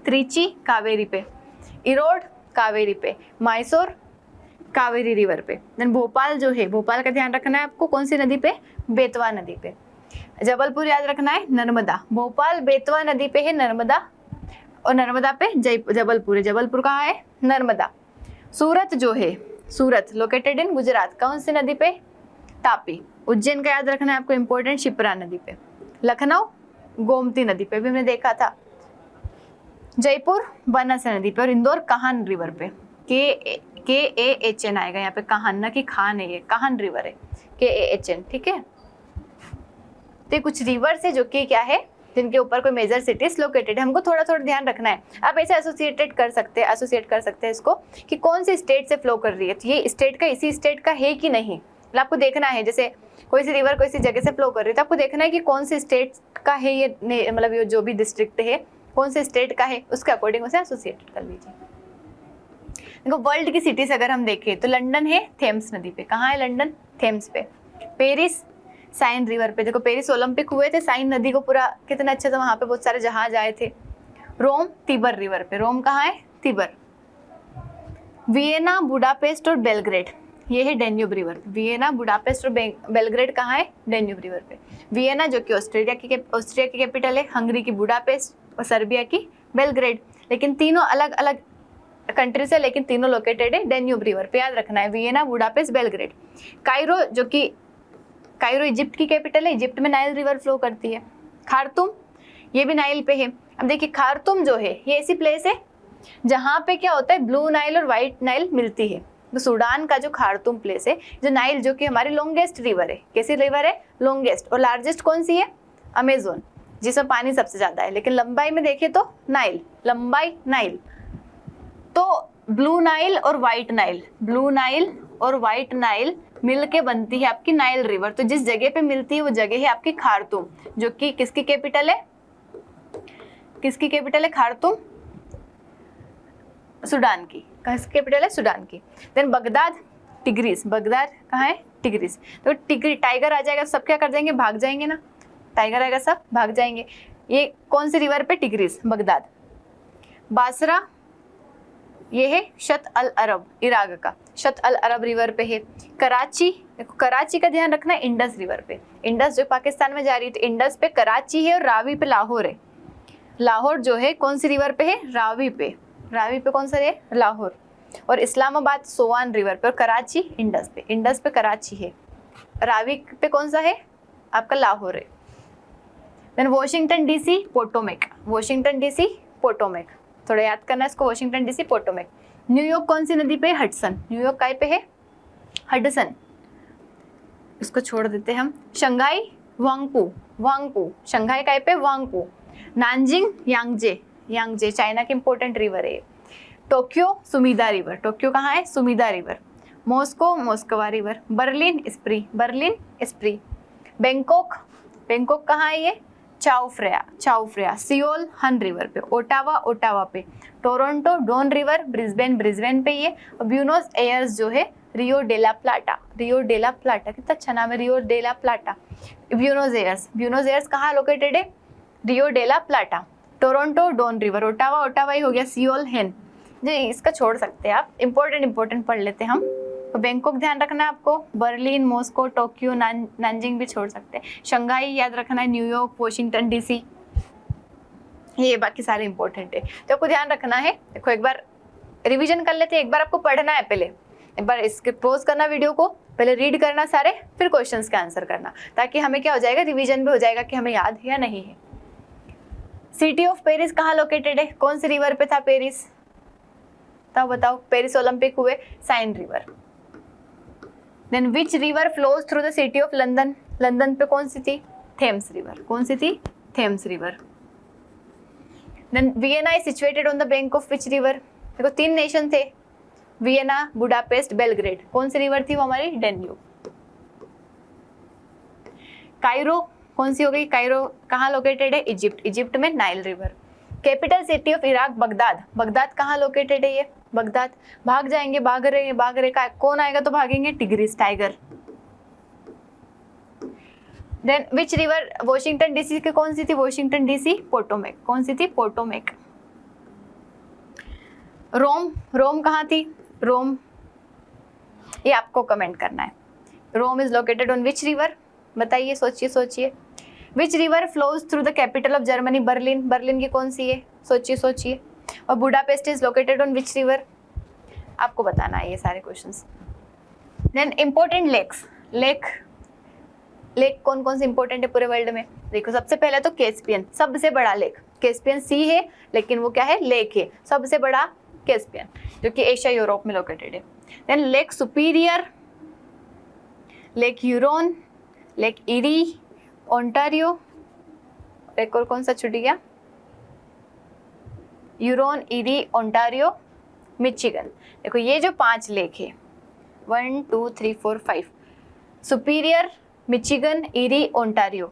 त्रिची, कावेरी पे। इरोड, कावेरी पे, मैसूर कावेरी रिवर पे। देन भोपाल जो है, भोपाल का ध्यान रखना है आपको, कौन सी नदी पे, बेतवा नदी पे। जबलपुर याद रखना है, नर्मदा। भोपाल बेतवा नदी पे है नर्मदा, और नर्मदा पे जबलपुर है। जबलपुर कहाँ है, नर्मदा। सूरत जो है, सूरत लोकेटेड इन गुजरात, कौन सी नदी पे, तापी। उज्जैन का याद रखना है आपको, इंपॉर्टेंट, शिप्रा नदी पे। लखनऊ गोमती नदी पे, भी हमने देखा था। जयपुर बनास नदी पे, और इंदौर काहन रिवर पे। KAHN आएगा यहाँ पे, काहन, ना कि खान है, ये काहन रिवर है, KAHN, ठीक है। तो ये कुछ रिवर्स है जो कि क्या है, जिनके ऊपर कोई मेजर सिटीज लोकेटेड है। हमको थोड़ा थोड़ा ध्यान रखना है। आप ऐसे एसोसिएट कर सकते हैं इसको कि कौन सी स्टेट से फ्लो कर रही है, तो ये स्टेट का इसी स्टेट का है कि नहीं, मतलब आपको देखना है। जैसे कोई सी रिवर कोई सी जगह से फ्लो कर रही है, तो आपको देखना है कि कौन सी स्टेट का है ये, मतलब ये जो भी डिस्ट्रिक्ट है कौन से स्टेट का है, उसके अकॉर्डिंग उसे एसोसिएटेड कर लीजिए। देखो वर्ल्ड की सिटीज अगर हम देखें तो लंदन है थेम्स नदी पे, कहाँ है लंदन, थेम्स पे। पेरिस साइन रिवर पे, देखो पेरिस ओलंपिक हुए थे, साइन नदी को पूरा कितना अच्छा था, वहाँ पे बहुत सारे जहाज आए थे। रोम तिबर रिवर पे, रोम कहाँ है, तिबर। वियना बुडापेस्ट और बेलग्रेड, ये है डेन्यूब रिवर। वियना बुडापेस्ट और बेलग्रेड कहाँ है, डेन्यूब रिवर पे। वियना जो कि ऑस्ट्रिया की कैपिटल है, हंगरी की बुडापेस्ट और सर्बिया की बेलग्रेड, लेकिन तीनों अलग अलग कंट्रीज है, लेकिन तीनों लोकेटेड है डेन्यूब रिवर पे, याद रखना है। Vienna Budapest Belgrade. कायरो जो कि कायरो इजिप्ट की कैपिटल है, इजिप्ट में नाइल रिवर फ्लो करती है। खार्तूम ये भी नाइल पे है। अब देखिए खार्तूम जो है ये ऐसी प्लेस है जहाँ पे क्या होता है, ब्लू नाइल और वाइट नाइल मिलती है। तो सूडान का जो खार्तूम प्लेस है, जो नाइल जो कि हमारी लॉन्गेस्ट रिवर है, कैसी रिवर है, लॉन्गेस्ट। और लार्जेस्ट कौन सी है, अमेजोन, जिसमें पानी सबसे ज्यादा है, लेकिन लंबाई में देखिए तो नाइल, लंबाई नाइल। तो ब्लू नाइल और वाइट नाइल, ब्लू नाइल और वाइट नाइल मिलके बनती है आपकी नाइल रिवर। तो जिस जगह पे मिलती है वो जगह है आपकी खार्तूम, जो कि किसकी कैपिटल है, किसकी कैपिटल है, खार्तूम, सूडान की। किसकी कैपिटल है, सूडान की। देन बगदाद टिग्रिस, बगदाद कहाँ है, टिग्रिस। तो टाइगर आ जाएगा, सब क्या कर जाएंगे, भाग जाएंगे ना, टाइगर आएगा सब भाग जाएंगे। ये कौन सी रिवर पे, टिग्रिस, बगदाद। बासरा ये है शत अल अरब, इराक का शत अल अरब रिवर पे है। कराची, देखो कराची का ध्यान रखना है, इंडस रिवर पे। इंडस जो पाकिस्तान में जा रही है, तो इंडस पे कराची है, और रावी पे लाहौर है। लाहौर जो है कौन सी रिवर पे है, रावी पे। रावी पे कौन सा है, लाहौर। और इस्लामाबाद सोवान रिवर पे, और कराची इंडस पे। इंडस पे कराची है, रावी पे कौन सा है आपका, लाहौर है। Then Washington DC Potomac, Washington DC Potomac, थोड़ा याद करना है इसको, वॉशिंगटन डीसी पोटोमेक। न्यूयॉर्क कौन सी नदी पे, हडसन, न्यूयॉर्क काय पे है, हडसन, इसको छोड़ देते हैं हम। शंघाई वांगपू, वांगपू, शंघाई काय पे, Huangpu. Nanjing Yangtze, Yangtze China की इंपॉर्टेंट रिवर है। टोक्यो सुमीदा रिवर, टोक्यो कहाँ है, Sumida river. Moscow Moskva river. Berlin Spree, Berlin Spree. Bangkok, Bangkok कहाँ है ये, Chao Phraya, Chao Phraya. Seoul Han river पे। ओटावा, ओटावा पे। Toronto Don river, Brisbane, Brisbane पे ये। और ब्यूनोस एयर्स जो है रियो डेला प्लाटा, रियो डेला प्लाटा, कितना अच्छा नाम है, Rio de la Plata. Buenos Aires, Buenos Aires कहाँ लोकेटेड है, Rio de la Plata. Toronto Don river. Ottawa, Ottawa ही हो गया। सियोल हेन, जी इसका छोड़ सकते हैं आप, इंपॉर्टेंट पढ़ लेते हैं हम। तो बैंकॉक ध्यान रखना है आपको, बर्लिन, मॉस्को, टोक्यो, नानजिंग भी छोड़ सकते हैं। शंघाई याद रखना है, न्यूयॉर्क, वॉशिंगटन डीसी, ये बाकी सारे इंपॉर्टेंट है, तो आपको ध्यान रखना है। देखो एक बार रिवीजन कर लेते हैं, एक बार आपको पढ़ना है, पहले एक बार इसके पॉज करना वीडियो को, पहले रीड करना सारे, फिर क्वेश्चंस का आंसर करना, ताकि हमें क्या हो जाएगा, रिवीजन भी हो जाएगा कि हमें याद है या नहीं है। सिटी ऑफ पेरिस कहाँ लोकेटेड है, कौन सी रिवर पे था पेरिस, तब बताओ। पेरिस ओलंपिक हुए, Seine river. Then which river flows through the city of London, London पे कौन सी थी, थेम्स रिवर, कौन सी थी, Thames river. Then Vienna is situated on the bank of which river, देखो 3 नेशन थे, वियना, बुडापेस्ट, बेलग्रेड, कौन सी रिवर थी वो हमारी, डेन्यूब। कायरो कौन सी हो गई, कायरो कहाँ लोकेटेड है, इजिप्ट, इजिप्ट में Nile river. Capital city of Iraq Baghdad, Baghdad कहाँ लोकेटेड है ये, बगदाद। भाग जाएंगे, भाग रहे का कौन आएगा तो भागेंगे, Tigris, tiger. Then which river, Washington DC की कौन सी थी, वॉशिंगटन डीसी पोटोमेक, कौन सी थी, पोटोमेक। रोम, रोम कहाँ थी? रोम, ये आपको कमेंट करना है। Rome is located on which river? बताइए, सोचिए सोचिए। Which river flows through the capital of Germany? Berlin, Berlin की कौन सी है? सोचिए सोचिए। और Budapest is located on which river? आपको बताना है ये सारे questions. Then important lakes, lake, lake कौन कौन से इंपॉर्टेंट है पूरे वर्ल्ड में? देखो सबसे पहले तो कैस्पियन, सबसे बड़ा लेक। कैस्पियन सी है लेकिन वो क्या है? लेक है। सबसे बड़ा कैस्पियन, जो कि एशिया यूरोप में लोकेटेड है। Then Lake Superior, Lake Huron, Lake Erie, Ontario, एक और कौन सा छूट गया? Huron, eri, Ontario, Michigan. देखो ये जो 5 लेक है, 1 2 3 4 5, सुपीरियर, मिचिगन, इरी, ओंटारियो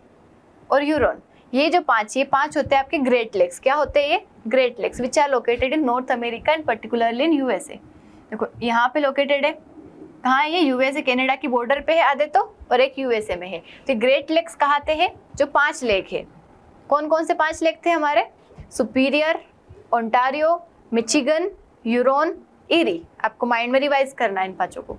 और ह्यूरोन, ये जो 5 होते हैं आपके ग्रेट लेक्स। क्या होते हैं ये? Great Lakes which are located in North America and particularly in USA. देखो यहाँ पे लोकेटेड है, कहाँ है ये? यूएसए कनाडा की बॉर्डर पे है आधे तो, और एक यूएसए में है। तो ग्रेट लेक्स कहाते हैं? जो 5 लेक है। कौन कौन से 5 लेक थे हमारे? Superior, Ontario, Michigan, Huron, eri. आपको माइंड में रिवाइज करना है इन 5 को।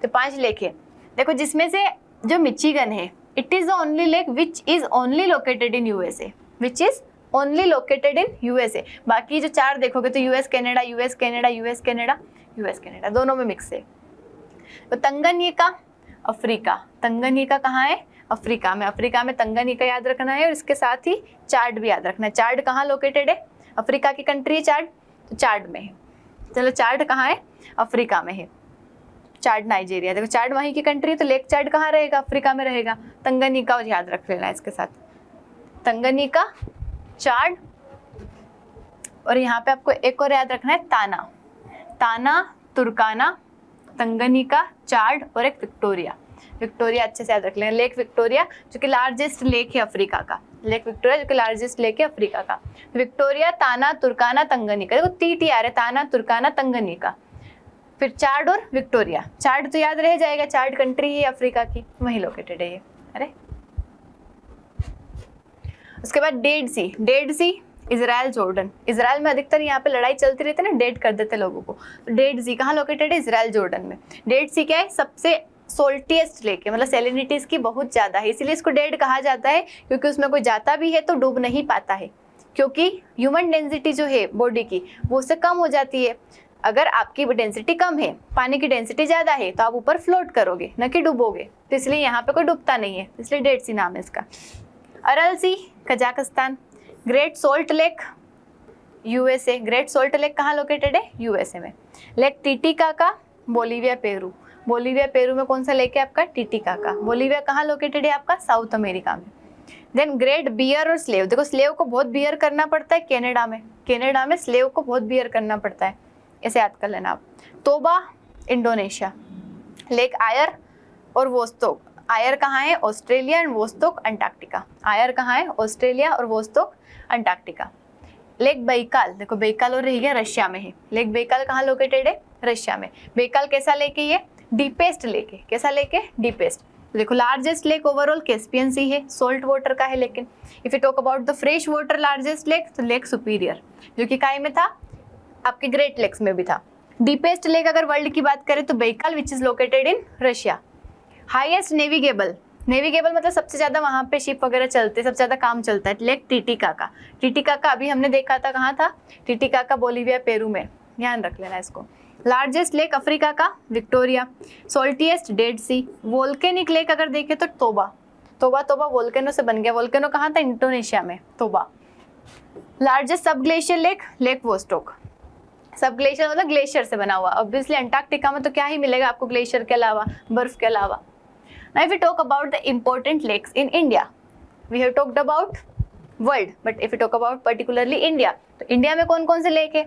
तो 5 लेक है। देखो जिसमें से जो मिचिगन है, it is the only lake which is only located in USA, which is only located in USA. बाकी जो 4 देखोगे तो US Canada, US Canada, US Canada, US Canada, दोनों में मिक्स है। तो तंगन्यिका, अफ्रीका, तंगन्यिका कहाँ है? अफ्रीका में। अफ्रीका में तंगन्यिका याद रखना है और इसके साथ ही चाड भी याद रखना है। चाड कहाँ लोकेटेड है? अफ्रीका की कंट्री है चाड, तो चाड में है। चलो चाड कहाँ है? अफ्रीका में है। चाड नाइजीरिया, देखो चाड वहीं की कंट्री, तो लेक चाड कहाँ रहेगा? अफ्रीका में रहेगा। तंगन्यिका और याद रख लेना इसके साथ, तंगन्यिका, चाड, और यहाँ पे आपको एक और याद रखना है ताना, ताना, तुर्काना, तंगन्यिका, चाड और एक विक्टोरिया। विक्टोरिया अच्छे से याद रख लेना। लेक विक्टोरिया जो कि लार्जेस्ट लेक है अफ्रीका का, लेक विक्टोरिया जो कि लार्जेस्ट लेक है अफ्रीका का। विक्टोरिया, ताना, तुर्काना, तंगन्यिका, देखो TT आ रहा है, ताना, तुर्काना, तंगन्यिका, फिर चाड और विक्टोरिया। चाड तो याद रह जाएगा, चाड कंट्री है अफ्रीका की, वहीं लोकेटेड है ये। अरे उसके बाद Dead Sea, Dead Sea Israel, Jordan. Israel में अधिकतर यहाँ पे लड़ाई चलती रहती है ना, डेड कर देते लोगों को। तो डेड सी कहाँ लोकेटेड है? इजराइल, जॉर्डन में। डेड सी क्या है? सबसे सोल्टिएस्ट लेक है, मतलब सैलिनिटी इसकी बहुत ज़्यादा है, इसीलिए इसको डेड कहा जाता है, क्योंकि उसमें कोई जाता भी है तो डूब नहीं पाता है, क्योंकि ह्यूमन डेंसिटी जो है बॉडी की वो उससे कम हो जाती है। अगर आपकी डेंसिटी कम है, पानी की डेंसिटी ज़्यादा है, तो आप ऊपर फ्लोट करोगे, न कि डूबोगे। तो इसलिए यहाँ पे कोई डूबता नहीं है, इसलिए डेड सी नाम है इसका। Aral Sea, Kazakhstan. Great Salt Lake, USA. Great Salt Lake कहाँ लोकेटेड है? यूएसए में। Lake Titicaca, Bolivia, Peru. Bolivia, Peru में कौन सा लेक है आपका? टिटिकाका। बोलीविया कहाँ लोकेटेड है आपका? साउथ अमेरिका में। देन ग्रेट बियर और स्लेव। देखो स्लेव को बहुत बियर करना पड़ता है कनाडा में, कनाडा में स्लेव को बहुत बियर करना पड़ता है, ऐसे याद कर लेना आप। तोबा, इंडोनेशिया। लेक आयर और वोस्तोक। आयर कहाँ है? Australia, and Vostok Antarctica. Eyre कहाँ है? ऑस्ट्रेलिया और वोस्तोक अंटार्कटिका। लेक बैकाल, देखो बैकाल और रह गया रशिया में है। लेक बैकाल कहाँ लोकेटेड है? रशिया में। बैकाल कैसा लेक है? ये डीपेस्ट लेक है। कैसा लेक है? डीपेस्ट। देखो लार्जेस्ट लेक ओवरऑल कैस्पियन सी है, सोल्ट वाटर का है। लेकिन if you talk about the fresh water largest lake, तो लेक सुपीरियर जो कि काय में था? आपके ग्रेट लेक्स में भी था। डीपेस्ट लेक अगर वर्ल्ड की बात करें तो Baikal which is located in Russia. Highest navigable, navigable मतलब सबसे ज़्यादा वहाँ पे शिप वगैरह चलते, सबसे ज़्यादा काम चलता है। Lake Titicaca. टिटिकाका अभी हमने देखा था, कहाँ था? टिटिकाका बोलीविया, पेरू में, ध्यान रख लेना इसको। लार्जेस्ट लेक अफ्रीका का विक्टोरिया। सोल्टिएस्ट डेड सी। वोल्केनिक लेक अगर देखें तो तोबा। तोबा, तोबा वोल्केनो से बन गया। वोल्केनो कहाँ था? इंडोनेशिया में, तोबा। लार्जेस्ट सब ग्लेशियर लेक, लेक वोस्टोक। सब ग्लेशियर मतलब ग्लेशियर से बना हुआ। ऑब्वियसली अंटार्कटिका में तो क्या ही मिलेगा आपको ग्लेशियर के अलावा, बर्फ के अलावा। Now if we talk about the important lakes in India, we have talked about world, but if we talk about particularly India, तो इंडिया में कौन कौन से लेक है?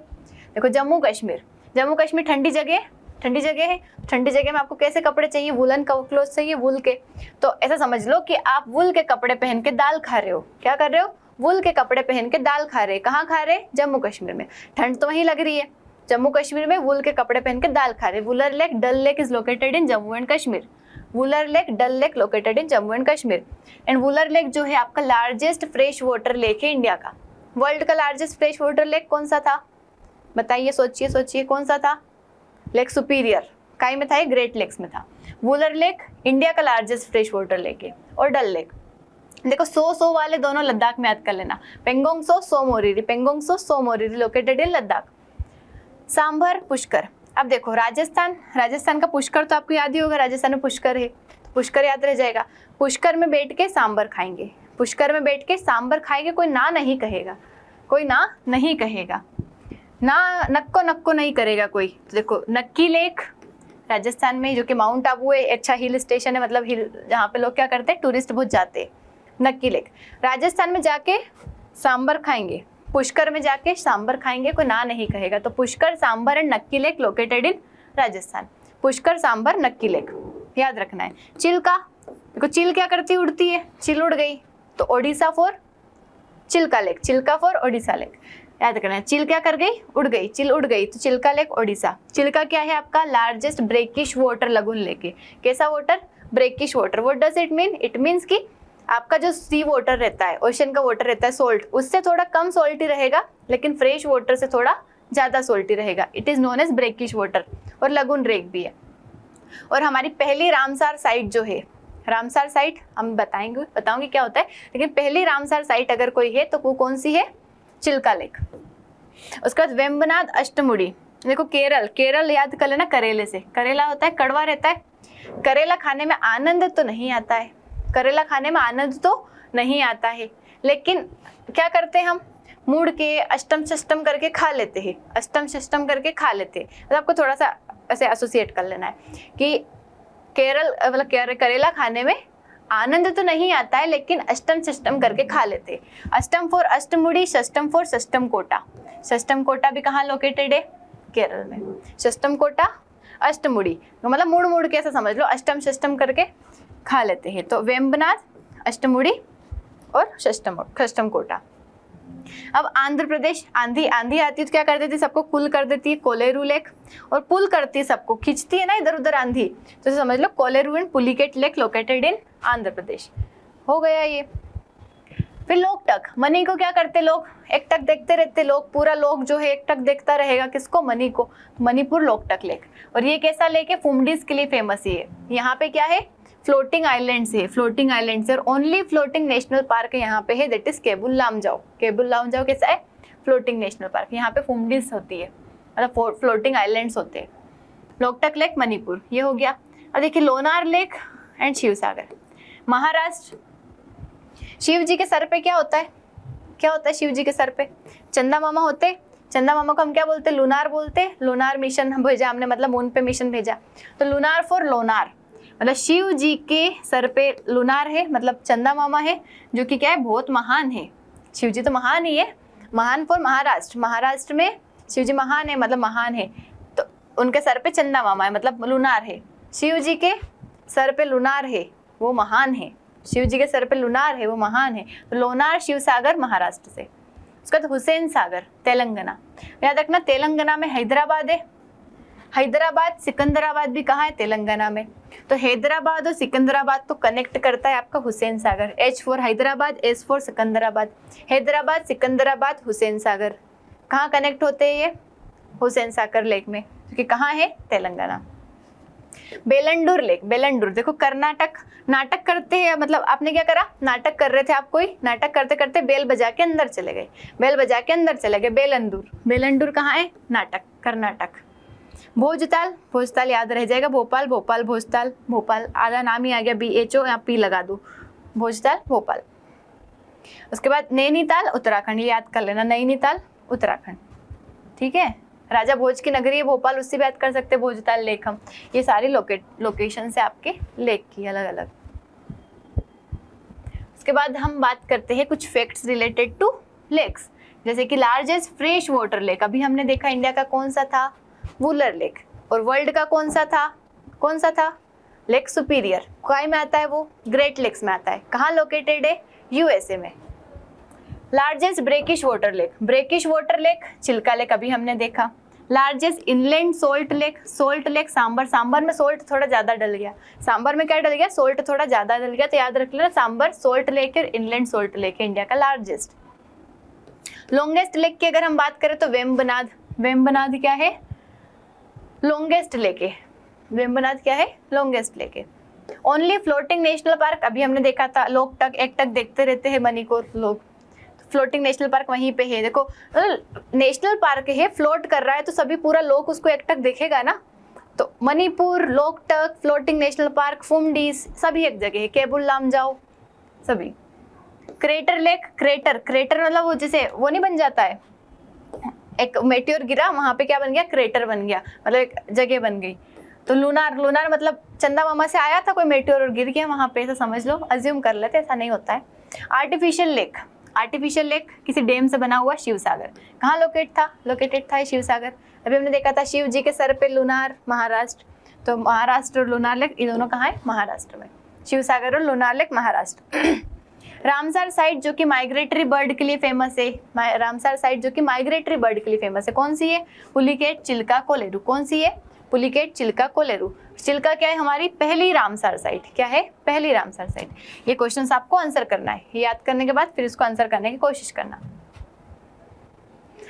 देखो जम्मू कश्मीर। जम्मू कश्मीर ठंडी जगह है, ठंडी जगह है। ठंडी जगह में आपको कैसे कपड़े चाहिए? वुलन का क्लोथ चाहिए, वुल के। तो ऐसा समझ लो कि आप वुल के कपड़े पहन के दाल खा रहे हो। क्या कर रहे हो? वुल के कपड़े पहन के दाल खा रहे हैं। कहाँ खा रहे हैं? जम्मू कश्मीर में। ठंड तो वहीं लग रही है, जम्मू कश्मीर में वुल के कपड़े पहन के दाल खा रहे हैं। Wular Lake, Dal Lake is located in Jammu and Kashmir. Wular Lake, Dal Lake located in Jammu and Kashmir. And Wular Lake जो है आपका लार्जेस्ट फ्रेश वाटर लेक है इंडिया का। वर्ल्ड का लार्जेस्ट फ्रेश वाटर लेक कौन सा था? बताइए, सोचिए सोचिए, कौन सा था? लेक सुपीरियर काई में था, ये ग्रेट लेक्स में था। वुलर लेक इंडिया का लार्जेस्ट फ्रेश वाटर लेक है। और डल लेक, देखो सो वाले दोनों लद्दाख में याद कर लेना, पेंगोंग सो मोरिरी, पेंगोंग सो मोरिरी लोकेटेड इन लद्दाख। सांभर पुष्कर, अब देखो राजस्थान का पुष्कर तो आपको याद ही होगा, राजस्थान में पुष्कर है, तो पुष्कर याद रह जाएगा। पुष्कर में बैठ के सांभर खाएंगे, पुष्कर में बैठ के सांभर खाएंगे, कोई ना नहीं कहेगा, कोई ना नहीं कहेगा, ना नक्को नहीं करेगा कोई। तो देखो नक्की लेक राजस्थान में, जो कि माउंट आबू है, अच्छा हिल स्टेशन है, मतलब हिल जहाँ पे लोग क्या करते हैं, टूरिस्ट बहुत जाते हैं। नक्की लेक राजस्थान में जाके सांभर खाएंगे, पुष्कर में जाके सांभर खाएंगे, कोई ना नहीं कहेगा। तो पुष्कर, सांभर एंड नक्की लेक लोकेटेड इन राजस्थान। पुष्कर, सांभर, नक्की लेक याद रखना है। चिल्का, देखो चिल क्या करती है, उड़ती है, चिल उड़ गई, तो Odisha for Chilka Lake, Chilka for Odisha lake याद करना है। चिल क्या कर गई, उड़ गई, चिल उड़ गई, तो चिल्का लेक ओडिशा। चिल्का क्या है आपका, लार्जेस्ट ब्रेकिश वाटर लगून लेके। कैसा water, brackish water. What does it mean, it means कि आपका जो सी वाटर रहता है, ओशन का वाटर रहता है, सोल्ट, उससे थोड़ा कम सोल्टी रहेगा, लेकिन फ्रेश वाटर से थोड़ा ज्यादा सोल्टी रहेगा। It is known as brackish water, और लगून लेक भी है। और हमारी पहली रामसार साइट जो है, रामसार साइट हम बताऊंगी क्या होता है, लेकिन पहली रामसार साइट अगर कोई है तो वो कौन सी है, चिल्का लेक। उसके बाद वेम्बनाड अष्टमुड़ी, देखो केरल याद कर लेना, करेले से, करेला होता है, कड़वा रहता है, करेला खाने में आनंद तो नहीं आता है, करेला खाने में आनंद तो नहीं आता है, लेकिन क्या करते हैं हम, मुड़ के अष्टम षष्टम करके खा लेते हैं, अष्टम षष्टम करके खा लेते हैं। तो आपको थोड़ा सा ऐसे एसोसिएट कर लेना है कि करेला खाने में आनंद तो नहीं आता है, लेकिन अष्टम षष्टम करके खा लेते। अष्टम फॉर अष्टमुड़ी, षष्टम फॉर षष्टम कोटा। षष्टम कोटा भी कहाँ लोकेटेड है, केरल में। षष्टम कोटा, अष्टमुड़ी, तो मतलब मुड़ के ऐसा समझ लो, अष्टम षष्टम करके खा लेते हैं। तो वेम्बनाड, अष्टमुड़ी और षष्टम कोटा। अब आंध्र प्रदेश, आंधी आती है तो क्या कर देती है, सबको कुल कर देती है, कोलेरू लेक, और पुल करती है, सबको खींचती है ना इधर उधर आंधी, तो समझ लो Kolleru and Pulicat lake located in Andhra Pradesh. हो गया ये। फिर लोकटक, मनी को क्या करते लोग, एक टक देखते रहते लोग, पूरा लोग जो है एक टक देखता रहेगा, किसको, मनी को। मणिपुर लोकटक लेक। और ये कैसा लेक है, फुमडीज के लिए फेमस है। यहाँ पे क्या है, फ्लोटिंग आइलैंड्स है, फ्लोटिंग आइलैंड्स और ओनली फ्लोटिंग नेशनल पार्क यहाँ पे है, दैट इज केबुल लामजाओ। केबुल लामजाओ कैसा है, फ्लोटिंग नेशनल पार्क। यहाँ पे फुमडीज होती है, मतलब फ्लोटिंग आइलैंड्स होते हैं। लोकटक लेक मणिपुर, ये हो गया। अब देखिए लोनार लेक एंड शिवसागर, महाराष्ट्र। शिव जी के सर पे क्या होता है, क्या होता है शिव जी के सर पे, चंदा मामा होते। चंदा मामा को हम क्या बोलते, लूनार बोलते। लूनार मिशन भेजा हमने, मतलब मून पे मिशन भेजा, तो लूनार फॉर लोनार, मतलब शिव जी के सर पे लूनार है, मतलब चंदा मामा है, जो कि क्या है, बहुत महान है। शिव जी तो महान ही है, महान फॉर महाराष्ट्र। महाराष्ट्र में शिव जी महान है, मतलब महान है, तो उनके सर पे चंदा मामा है, मतलब लूनार है। शिव जी के सर पे लूनार है, वो महान है। शिव जी के सर पे लूनार है, वो महान है। तो लोनार, शिव सागर महाराष्ट्र से। उसके बाद हुसैन सागर तेलंगाना। याद रखना, तेलंगाना में हैदराबाद है, हैदराबाद सिकंदराबाद भी कहाँ है, तेलंगाना में। तो हैदराबाद और सिकंदराबाद तो कनेक्ट करता है आपका Hussain Sagar. H for Hyderabad, S for Secunderabad. Hyderabad, Secunderabad, Hussain Sagar कहाँ कनेक्ट होते हैं ये, हुसैन सागर लेक में, क्योंकि कहाँ है, तेलंगाना। बेलंडुर लेक, बेलंडुर देखो कर्नाटक, नाटक करते हैं, मतलब आपने क्या करा, नाटक कर रहे थे आप, कोई नाटक करते करते बेल बजा के अंदर चले गए, बेल बजा के अंदर चले गए। बेलंदुर, बेलंडुर कहाँ है, नाटक, कर्नाटक। भोजताल, भोजताल याद रह जाएगा, भोपाल, भोपाल, भोजताल, भोपाल आधा नाम ही आ गया, BHO या P लगा दो, भोजताल, भोपाल। उसके बाद नैनीताल, उत्तराखंड, ये याद कर लेना, नैनीताल, उत्तराखंड, ठीक है। राजा भोज की नगरी है भोपाल, उससे भी याद कर सकते हैं भोजताल लेक हम। ये सारी लोकेशन से आपके लेक की अलग अलग। उसके बाद हम बात करते हैं कुछ फैक्ट्स रिलेटेड टू लेक्स, जैसे कि लार्जेस्ट फ्रेश वाटर लेक अभी हमने देखा इंडिया का कौन सा था, वुलर लेक। और वर्ल्ड का कौन सा था, लेक सुपीरियर। काय में आता है वो, ग्रेट लेक्स में आता है। कहाँ लोकेटेड है, USA में। Largest brackish water lake, brackish water lake Chilka Lake अभी हमने देखा। Largest inland salt lake Sambhar, Sambhar में सोल्ट थोड़ा ज्यादा डल गया, सांबर में क्या डल गया, सोल्ट थोड़ा ज्यादा डल गया, तो याद रख लेना सांबर सोल्ट लेक और इनलैंड सोल्ट लेक है इंडिया का लार्जेस्ट। लॉन्गेस्ट लेक की अगर हम बात करें तो वेम्बनाड, वेम्बनाड क्या है? लॉन्गेस्ट लेक है। वेम्बनाड क्या है? लॉन्गेस्ट लेक है। ओनली फ्लोटिंग नेशनल पार्क, अभी हमने देखा था लोकटक एकटक देखते रहते हैं मणिपुर लोग, फ्लोटिंग नेशनल पार्क वहीं पे है। देखो नेशनल पार्क है, फ्लोट कर रहा है तो सभी पूरा लोग उसको एकटक देखेगा ना। तो Manipur, Loktak, floating national park, phumdis सभी एक जगह है। केबुल लामजाओ सभी। क्रेटर लेक, क्रेटर मतलब वो जैसे वो नहीं बन जाता है, एक मेटियोर गिरा वहां पे क्या बन गया? क्रेटर बन गया, मतलब एक जगह बन गई। तो लूनार मतलब चंदा मामा से आया था कोई मेटियोर और गिर गया वहां पे, ऐसा समझ लो, अज्यूम कर लेते, ऐसा नहीं होता है। आर्टिफिशियल लेक किसी डैम से बना हुआ शिव सागर, कहाँ लोकेटेड था शिव सागर? अभी हमने देखा था शिव जी के सर पे लूनार, महाराष्ट्र। तो महाराष्ट्र और लूनार लेक ये दोनों कहाँ है? महाराष्ट्र में। शिव सागर और lunar lake Maharashtra. Ramsar site जो कि माइग्रेटरी बर्ड के लिए फेमस है, रामसर साइट जो कि माइग्रेटरी बर्ड के लिए फेमस है, कौन सी है? पुलिकेट, चिल्का, कोलेरू। कौन सी है? पुलिकेट, चिल्का, कोलेरू। चिल्का क्या है? हमारी पहली रामसर साइट। क्या है? पहली रामसर साइट। ये क्वेश्चन आपको आंसर करना है, याद करने के बाद फिर इसको आंसर करने की कोशिश करना।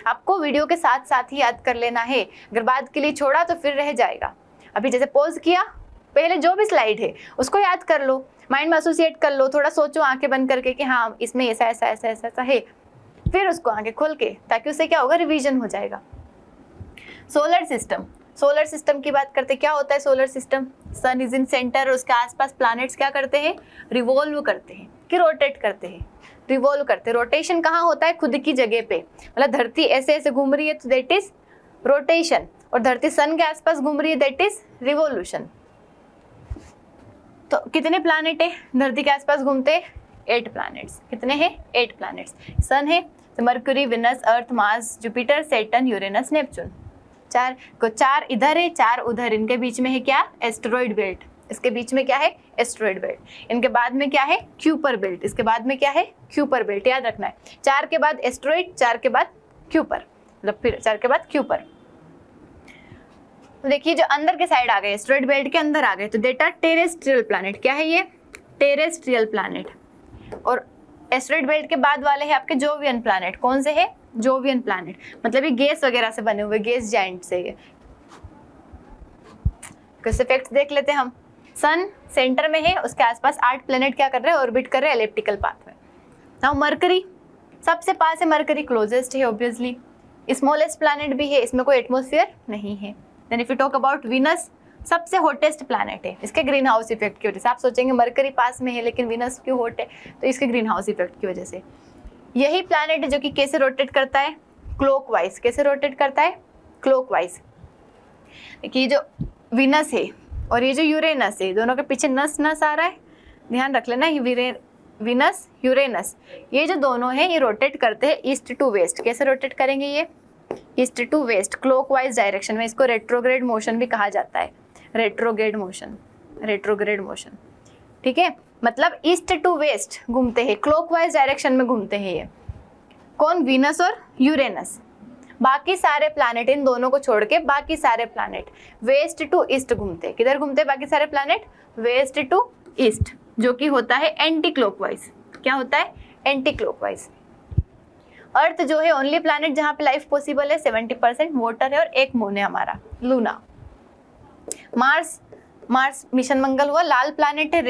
आपको वीडियो के साथ साथ ही याद कर लेना है, अगर बाद के लिए छोड़ा तो फिर रह जाएगा। अभी जैसे पॉज किया, पहले जो भी स्लाइड है उसको याद कर लो, माइंड में एसोसिएट कर लो, थोड़ा सोचो आंखें बंद करके कि हाँ इसमें ऐसा ऐसा ऐसा ऐसा ऐसा है, फिर उसको आंखें खोल के, ताकि उससे क्या होगा? रिवीजन हो जाएगा। सोलर सिस्टम की बात करते, क्या होता है solar system? Sun is in centre, उसके आसपास प्लैनेट्स क्या करते हैं? रिवॉल्व करते हैं कि रोटेट करते हैं? रिवॉल्व करते। रोटेशन कहाँ होता है? खुद की जगह पे, मतलब धरती ऐसे ऐसे घूम रही है तो दैट इज रोटेशन, और धरती सन के आसपास घूम रही है दैट इज रिवॉल्यूशन। तो कितने प्लैनेट है धरती के आसपास घूमते? 8 प्लैनेट्स। कितने हैं? 8 प्लैनेट्स। सन है तो Mercury, Venus, Earth, Mars, Jupiter, Saturn, Uranus, Neptune. 4 इधर है, 4 उधर। इनके बीच में है क्या? Asteroid belt. इसके बीच में क्या है? Asteroid belt. इनके बाद में क्या है? Kuiper belt. इसके बाद में क्या है? Kuiper belt. याद रखना है, 4 के बाद एस्टेरॉइड, 4 के बाद क्यूपर, मतलब फिर 4 के बाद क्यूपर। देखिए जो अंदर के साइड आ गए, एस्टेरॉइड बेल्ट के अंदर आ गए, तो डेटा टेरेस्ट्रियल प्लैनेट। क्या है ये? Terrestrial planet. और एस्टेरॉइड बेल्ट के बाद वाले हैं आपके जोवियन प्लैनेट। कौन से है? जोवियन प्लैनेट, मतलब ये गैस वगैरह से बने हुए, गैस जाइंट से। ये कुछ इफेक्ट्स देख लेते हैं हम। सन सेंटर में है, उसके आसपास 8 प्लैनेट क्या कर रहे हैं? ऑर्बिट कर रहे हैं एलिप्टिकल पाथ में। नाउ मरकरी सबसे पास है, मरकरी क्लोजेस्ट है ऑब्वियसली, स्मॉलेस्ट प्लैनेट भी है, इसमें कोई एटमॉस्फेयर नहीं है। Then if you talk about Venus, सबसे हॉटेस्ट प्लैनेट है, इसके ग्रीन हाउस इफेक्ट की वजह से। आप सोचेंगे मरकरी पास में है लेकिन विनस क्यों हॉट है? तो इसके ग्रीन हाउस इफेक्ट की वजह से। यही प्लैनेट है जो कि कैसे रोटेट करता है? क्लॉकवाइज। कैसे रोटेट करता है? क्लॉकवाइज। देखिए जो विनस है और ये जो यूरेनस है, दोनों के पीछे नस आ रहा है, ध्यान रख लेना। ये विनस, यूरेनस, ये जो दोनों हैं ये रोटेट करते हैं ईस्ट टू वेस्ट। कैसे रोटेट करेंगे ये? East to west, clockwise direction में। इसको रेट्रोग्रेड मोशन भी कहा जाता है, रेट्रोग्रेड मोशन। ठीक है, मतलब ईस्ट टू वेस्ट घूमते हैं, क्लॉकवाइज डायरेक्शन में घूमते हैं ये। कौन? वीनस और यूरेनस। बाकी सारे प्लैनेट, इन दोनों को छोड़ के बाकी सारे प्लैनेट वेस्ट टू ईस्ट घूमते हैं। किधर घूमते हैं बाकी सारे प्लैनेट? वेस्ट टू ईस्ट, जो कि होता है एंटी क्लॉकवाइज। क्या होता है? Anti clockwise. अर्थ जो है ओनली प्लैनेट जहाँ पे लाइफ पॉसिबल है, 70% वाटर है और एक मून है हमारा, लूना। मार्स मिशन मंगल हुआ, लाल प्लैनेट है,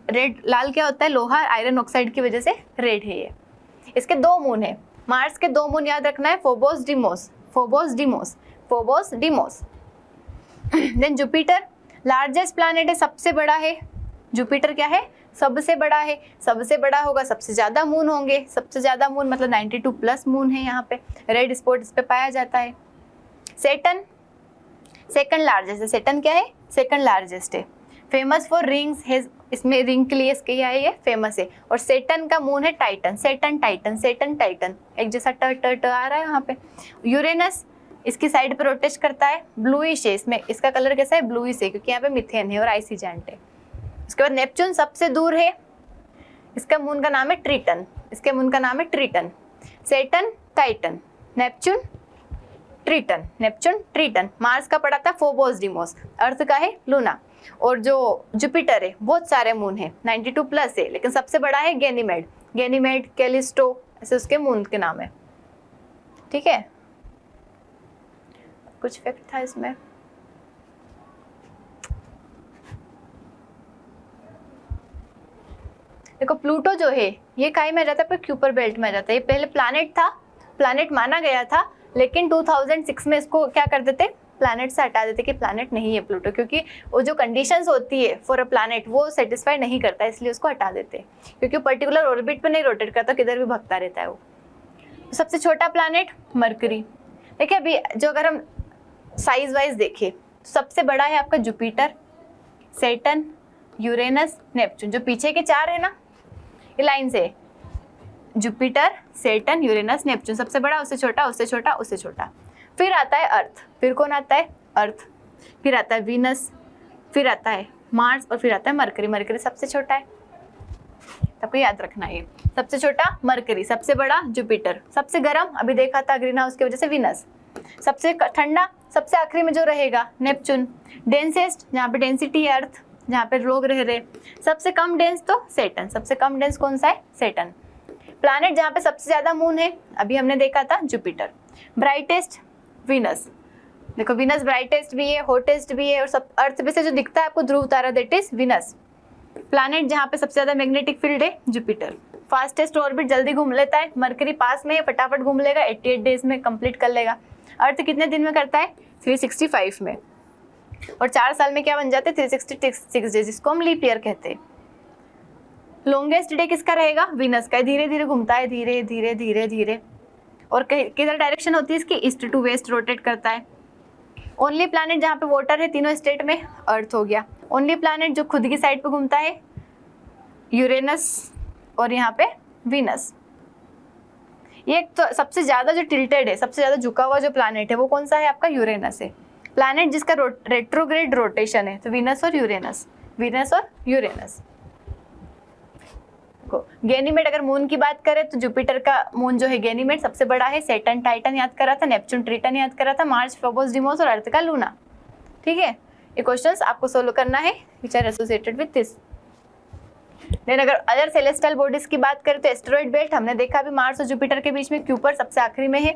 रेड लाल क्या होता है? लोहा, आयरन ऑक्साइड की वजह से रेड है ये। इसके 2 मून है, मार्स के 2 मून याद रखना है, Phobos Deimos. Then Jupiter largest planet है, सबसे बड़ा है। जुपिटर क्या है? सबसे बड़ा है। सबसे बड़ा होगा, सबसे ज्यादा मून होंगे। सबसे ज्यादा मून मतलब 92 प्लस मून है यहाँ पे, रेड स्पॉट इस पे पाया जाता है। सैटर्न सेकंड लार्जेस्ट है। सैटर्न क्या है? सेकंड लार्जेस्ट है। फेमस फॉर रिंग्स है, इसमें रिंग के लिए इसके क्या है? ये फेमस है। और सैटर्न का मून है टाइटन। सैटर्न टाइटन एक जैसा ट आ रहा है यहाँ पे। यूरेनस इसकी साइड पे रोटेट करता है, ब्लूइश है, इसमें इसका कलर कैसा है? ब्लूइश है, क्योंकि यहाँ पे मिथेन है और आइसी जेंट है। उसके बाद नेपच्यून सबसे दूर है, इसका मून का नाम है Triton. Saturn Titan, Neptune Triton. Mars का पड़ा था फोबोस डिमोस, अर्थ का है लूना। और जो जुपिटर है बहुत सारे मून है, 92 प्लस है, लेकिन सबसे बड़ा है गैनीमेड, कैलिस्टो, ऐसे उसके मून के नाम है। ठीक है, कुछ फैक्ट था इसमें। देखो प्लूटो जो है ये काई में आ जाता है, पर क्यूपर बेल्ट में आ जाता है। ये पहले प्लैनेट था, प्लैनेट माना गया था, लेकिन 2006 में इसको क्या कर देते, प्लैनेट से हटा देते कि प्लैनेट नहीं है प्लूटो, क्योंकि वो जो कंडीशंस होती है फॉर अ प्लैनेट वो सेटिस्फाई नहीं करता, इसलिए उसको हटा देते, क्योंकि पर्टिकुलर ऑर्बिट पे नहीं रोटेट करता, किधर भी भगता रहता है वो। सबसे छोटा प्लैनेट मरकरी। देखिए अभी जो अगर हम साइज वाइज देखें, सबसे बड़ा है आपका जुपिटर, सैटर्न, यूरेनस, नेपच्यून। जो पीछे के चार है ना ये लाइन से, जुपिटर, सैटर्न, यूरेनस, नेपच्यून, सबसे बड़ा, उससे छोटा, उससे छोटा, उससे छोटा। फिर आता है अर्थ, फिर कौन आता है, अर्थ, फिर आता है वीनस, फिर आता है मार्स, और फिर आता है मरकरी। मरकरी सबसे छोटा है, सबको याद रखना है। सबसे छोटा मरकरी, सबसे बड़ा जुपिटर, सबसे गर्म अभी देखा था ग्रीन हाउस की वजह से वीनस, सबसे ठंडा सबसे आखिरी में जो रहेगा नेपच्यून, डेंसेस्ट जहाँ पे डेंसिटी है अर्थ, जहाँ पे लोग रह रहे, सबसे कम डेंस तो सैटर्न, सबसे कम डेंस कौन सा है, सैटर्न। प्लैनेट जहाँ पे सबसे ज्यादा मून है अभी हमने देखा था जुपिटर, ब्राइटेस्ट वीनस, देखो वीनस ब्राइटेस्ट भी है, हॉटेस्ट भी है, और सब अर्थ पे से जो दिखता है आपको ध्रुव तारा दैट इज वीनस। प्लैनेट जहाँ पे सबसे ज्यादा मैग्नेटिक फील्ड है जुपिटर, फास्टेस्ट ऑर्बिट जल्दी घूम लेता है, मरकरी पास में फटाफट घूम लेगा, 88 डेज में कंप्लीट कर लेगा। अर्थ कितने दिन में करता है, 365 में, और 4 साल में क्या बन जाते हैं, 366 डेज, जिसको हम लीप ईयर कहते हैं। लॉन्गेस्ट डे किसका रहेगा, वीनस का, धीरे धीरे घूमता है, धीरे धीरे धीरे धीरे, और किधर डायरेक्शन होती है इसकी, ईस्ट टू वेस्ट रोटेट करता है। ओनली प्लैनेट जहाँ पे वाटर है तीनों स्टेट में, अर्थ हो गया। ओनली प्लैनेट जो खुद की साइड पे घूमता है, यूरेनस, और यहाँ पे वीनस। ये तो सबसे ज्यादा जो टिल्टेड है, सबसे ज्यादा झुका हुआ जो प्लैनेट है वो कौन सा है, आपका यूरेनस है। प्लैनेट जिसका रेट्रोग्रेड रोटेशन है, तो वीनस और यूरेनस, वीनस और यूरेनस। गैनीमेड अगर मून की बात करें तो जुपिटर का मून जो है गैनीमेड सबसे बड़ा है, सैटर्न टाइटन याद करा था, नेपच्यून ट्रिटन याद करा था, मार्स फोबोस डिमोस, और अर्थ का लूना। ठीक है, ये क्वेश्चंस आपको सोल्व करना है which are associated with this. Then अगर अदर सेलेस्टियल बॉडीज की बात करें तो एस्टेरॉइड बेल्ट हमने देखा अभी मार्स और जुपिटर के बीच में, क्यूपर सबसे आखिरी में है।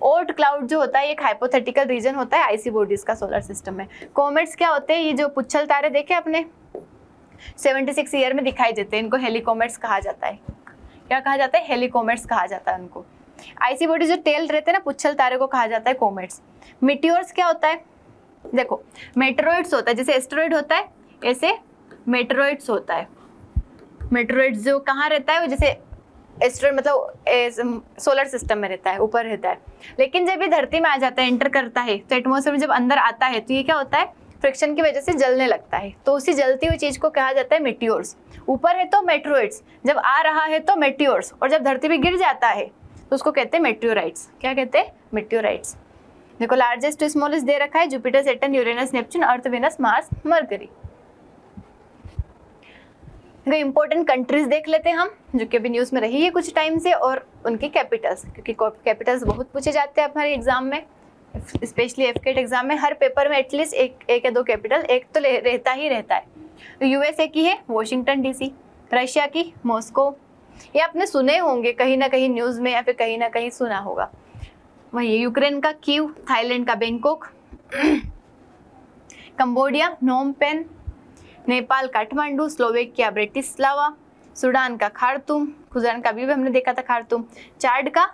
ओर्ट क्लाउड जो होता है एक हाइपोथेटिकल रीजन होता है आईसी बॉडीज का सोलर सिस्टम में। कॉमेट्स क्या होते हैं, ये जो पुच्छल तारे देखे आपने 76 ईयर में दिखाई देते हैं, इनको हेलिकोमेट्स कहा जाता है। क्या कहा जाता है, हेलिकोमेट्स कहा जाता है उनको। आईसी बॉडी जो टेल रहते हैं ना पुच्छल तारे को कहा जाता है कोमेट्स। मिटियोर्स क्या होता है, देखो मेटेरॉइड्स होता है, जैसे एस्टेरॉइड होता है ऐसे मेटेरॉइड्स होता है। मेटेरॉइड्स जो कहाँ रहता है, वो जैसे एस्टेरॉइड मतलब सोलर सिस्टम में रहता है, ऊपर रहता है, लेकिन जब ये धरती में आ जाता है, एंटर करता है, तो एटमॉस्फेयर में जब अंदर आता है तो ये क्या होता है, फ्रिक्शन की वजह से जलने लगता है, तो उसी जलती हुई चीज को कहा जाता है मेटियोर्स। ऊपर है तो मेटेरॉइड्स, जब आ रहा है तो मेटियोर्स, और जब धरती पे गिर जाता है तो उसको कहते हैं मेटियोराइट्स। क्या कहते हैं, मेटियोराइट्स। देखो लार्जेस्ट टू स्मॉलेस्ट दे रखा है, Jupiter, Saturn, Uranus, Neptune, Earth, Venus, Mars, Mercury. Important countries देख लेते हैं हम, जो कि अभी न्यूज में रही है कुछ टाइम से, और उनकी कैपिटल्स, क्योंकि कैपिटल्स बहुत पूछे जाते हैं हमारे एग्जाम में, स्पेशली एफकेट एग्जाम में। हर पेपर में एटलीस्ट एक या दो कैपिटल एक तो रहता ही रहता है। तो यूएसए की है वॉशिंगटन डीसी, रशिया की मॉस्को, ये आपने सुने होंगे कहीं ना कहीं न्यूज में या फिर कहीं ना कहीं सुना होगा। वही यूक्रेन का कीव, थाईलैंड का Bangkok, Cambodia Phnom Penh, Nepal Kathmandu, Slovakia Bratislava, Sudan का खार्तूम, सूडान का भी हमने देखा था खार्तूम, चाड का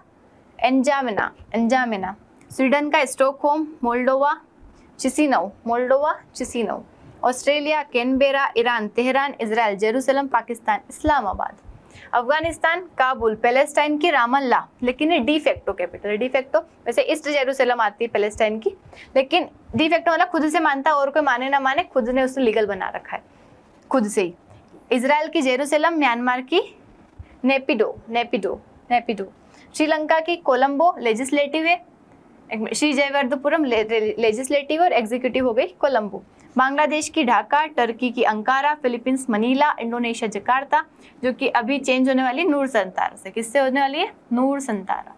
एंजामिना, स्वीडन का Stockholm, Moldova Chisinau, Australia Canberra, Iran Tehran, Israel Jerusalem, Pakistan Islamabad, Afghanistan Kabul, Palestine की रामल्ला, लेकिन ये डिफेक्टो कैपिटल है। डिफेक्टो वैसे ईस्ट जेरूसलम आती है पैलेस्टाइन की, लेकिन डिफेक्टो मतलब खुद से मानता और कोई माने ना माने, खुद ने उसे लीगल बना रखा है खुद से ही। इजराइल की जेरूसलम, म्यांमार की नेपिडो, श्रीलंका की कोलंबो लेजिस्लेटिव है, श्री जयवर्धपुरम लेजिस्लेटिव और एग्जीक्यूटिव हो गई कोलंबो, बांग्लादेश की ढाका, टर्की की Ankara, Philippines Manila, Indonesia Jakarta, जो कि अभी चेंज होने वाली नूर संतारा से, किससे होने वाली है, नूर संतारा,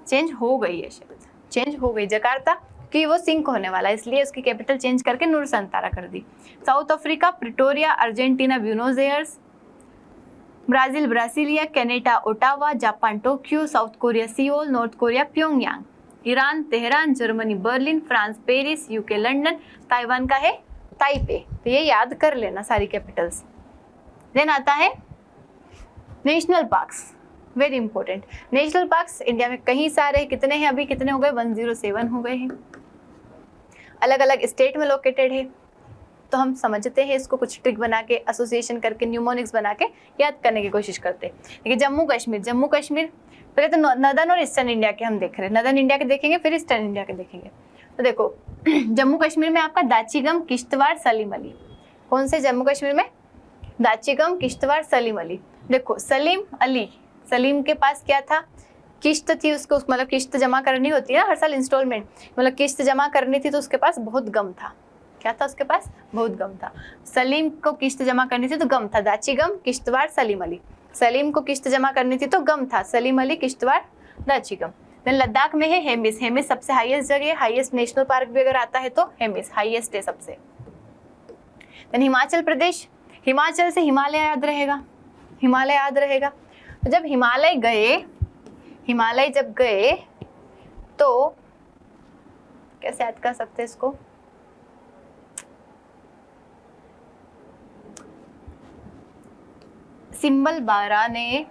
चेंज हो गई है, शायद चेंज हो गई जकार्ता कि वो सिंक होने वाला है, इसलिए उसकी कैपिटल चेंज करके नूर संतारा कर दी। South Africa Pretoria, Argentina Buenos Aires, Brazil Brasilia, Canada Ottawa, Japan Tokyo, south Korea Seoul, north Korea Pyongyang, Iran Tehran, Germany Berlin, France Paris, UK London, Taiwan का है ताइपे। तो ये याद कर लेना सारी कैपिटल्स। देन आता है national parks, very important. National parks India में कई सारे, कितने हैं अभी, कितने हो गए, 107 हो गए हैं, अलग अलग स्टेट में लोकेटेड है। तो हम समझते हैं इसको, कुछ ट्रिक बना के, एसोसिएशन करके, न्यूमोनिक्स बना के याद करने की कोशिश करते हैं। देखिए जम्मू कश्मीर, जम्मू कश्मीर पहले तो नदर्न और ईस्टर्न इंडिया के हम देख रहे हैं, नदर्न इंडिया के देखेंगे फिर ईस्टर्न इंडिया के देखेंगे। तो देखो जम्मू कश्मीर में आपका दाचिगम, किश्तवाड़, सलीम अली। कौन से जम्मू कश्मीर में? दाचिगम, किश्तवाड़, सलीम अली। देखो सलीम अली, सलीम के पास क्या था, किश्त थी उसको, मतलब किश्त जमा करनी होती है ना हर साल इंस्टॉलमेंट, मतलब किश्त जमा करनी थी, तो उसके पास बहुत गम था। क्या था उसके पास? बहुत गम था। सलीम को किश्त जमा करनी थी तो गम था, दाचिगम, किश्तवाड़, सलीम अली। सलीम को किश्त जमा करनी थी तो गम था, सलीम अली, किश्तवाड़, दाचिगम। देन लद्दाख में है हेमिस, हेमिस सबसे हाईएस्ट जगह, हाईएस्ट नेशनल पार्क भी अगर आता है तो हेमिस हाईएस्ट है सबसे। देन हिमाचल प्रदेश, हिमाचल से हिमालय याद रहेगा, हिमालय याद रहेगा। तो जब हिमालय गए, हिमालय जब गए तो कैसे याद कर सकते हैं इसको, सिंबल बारा ने,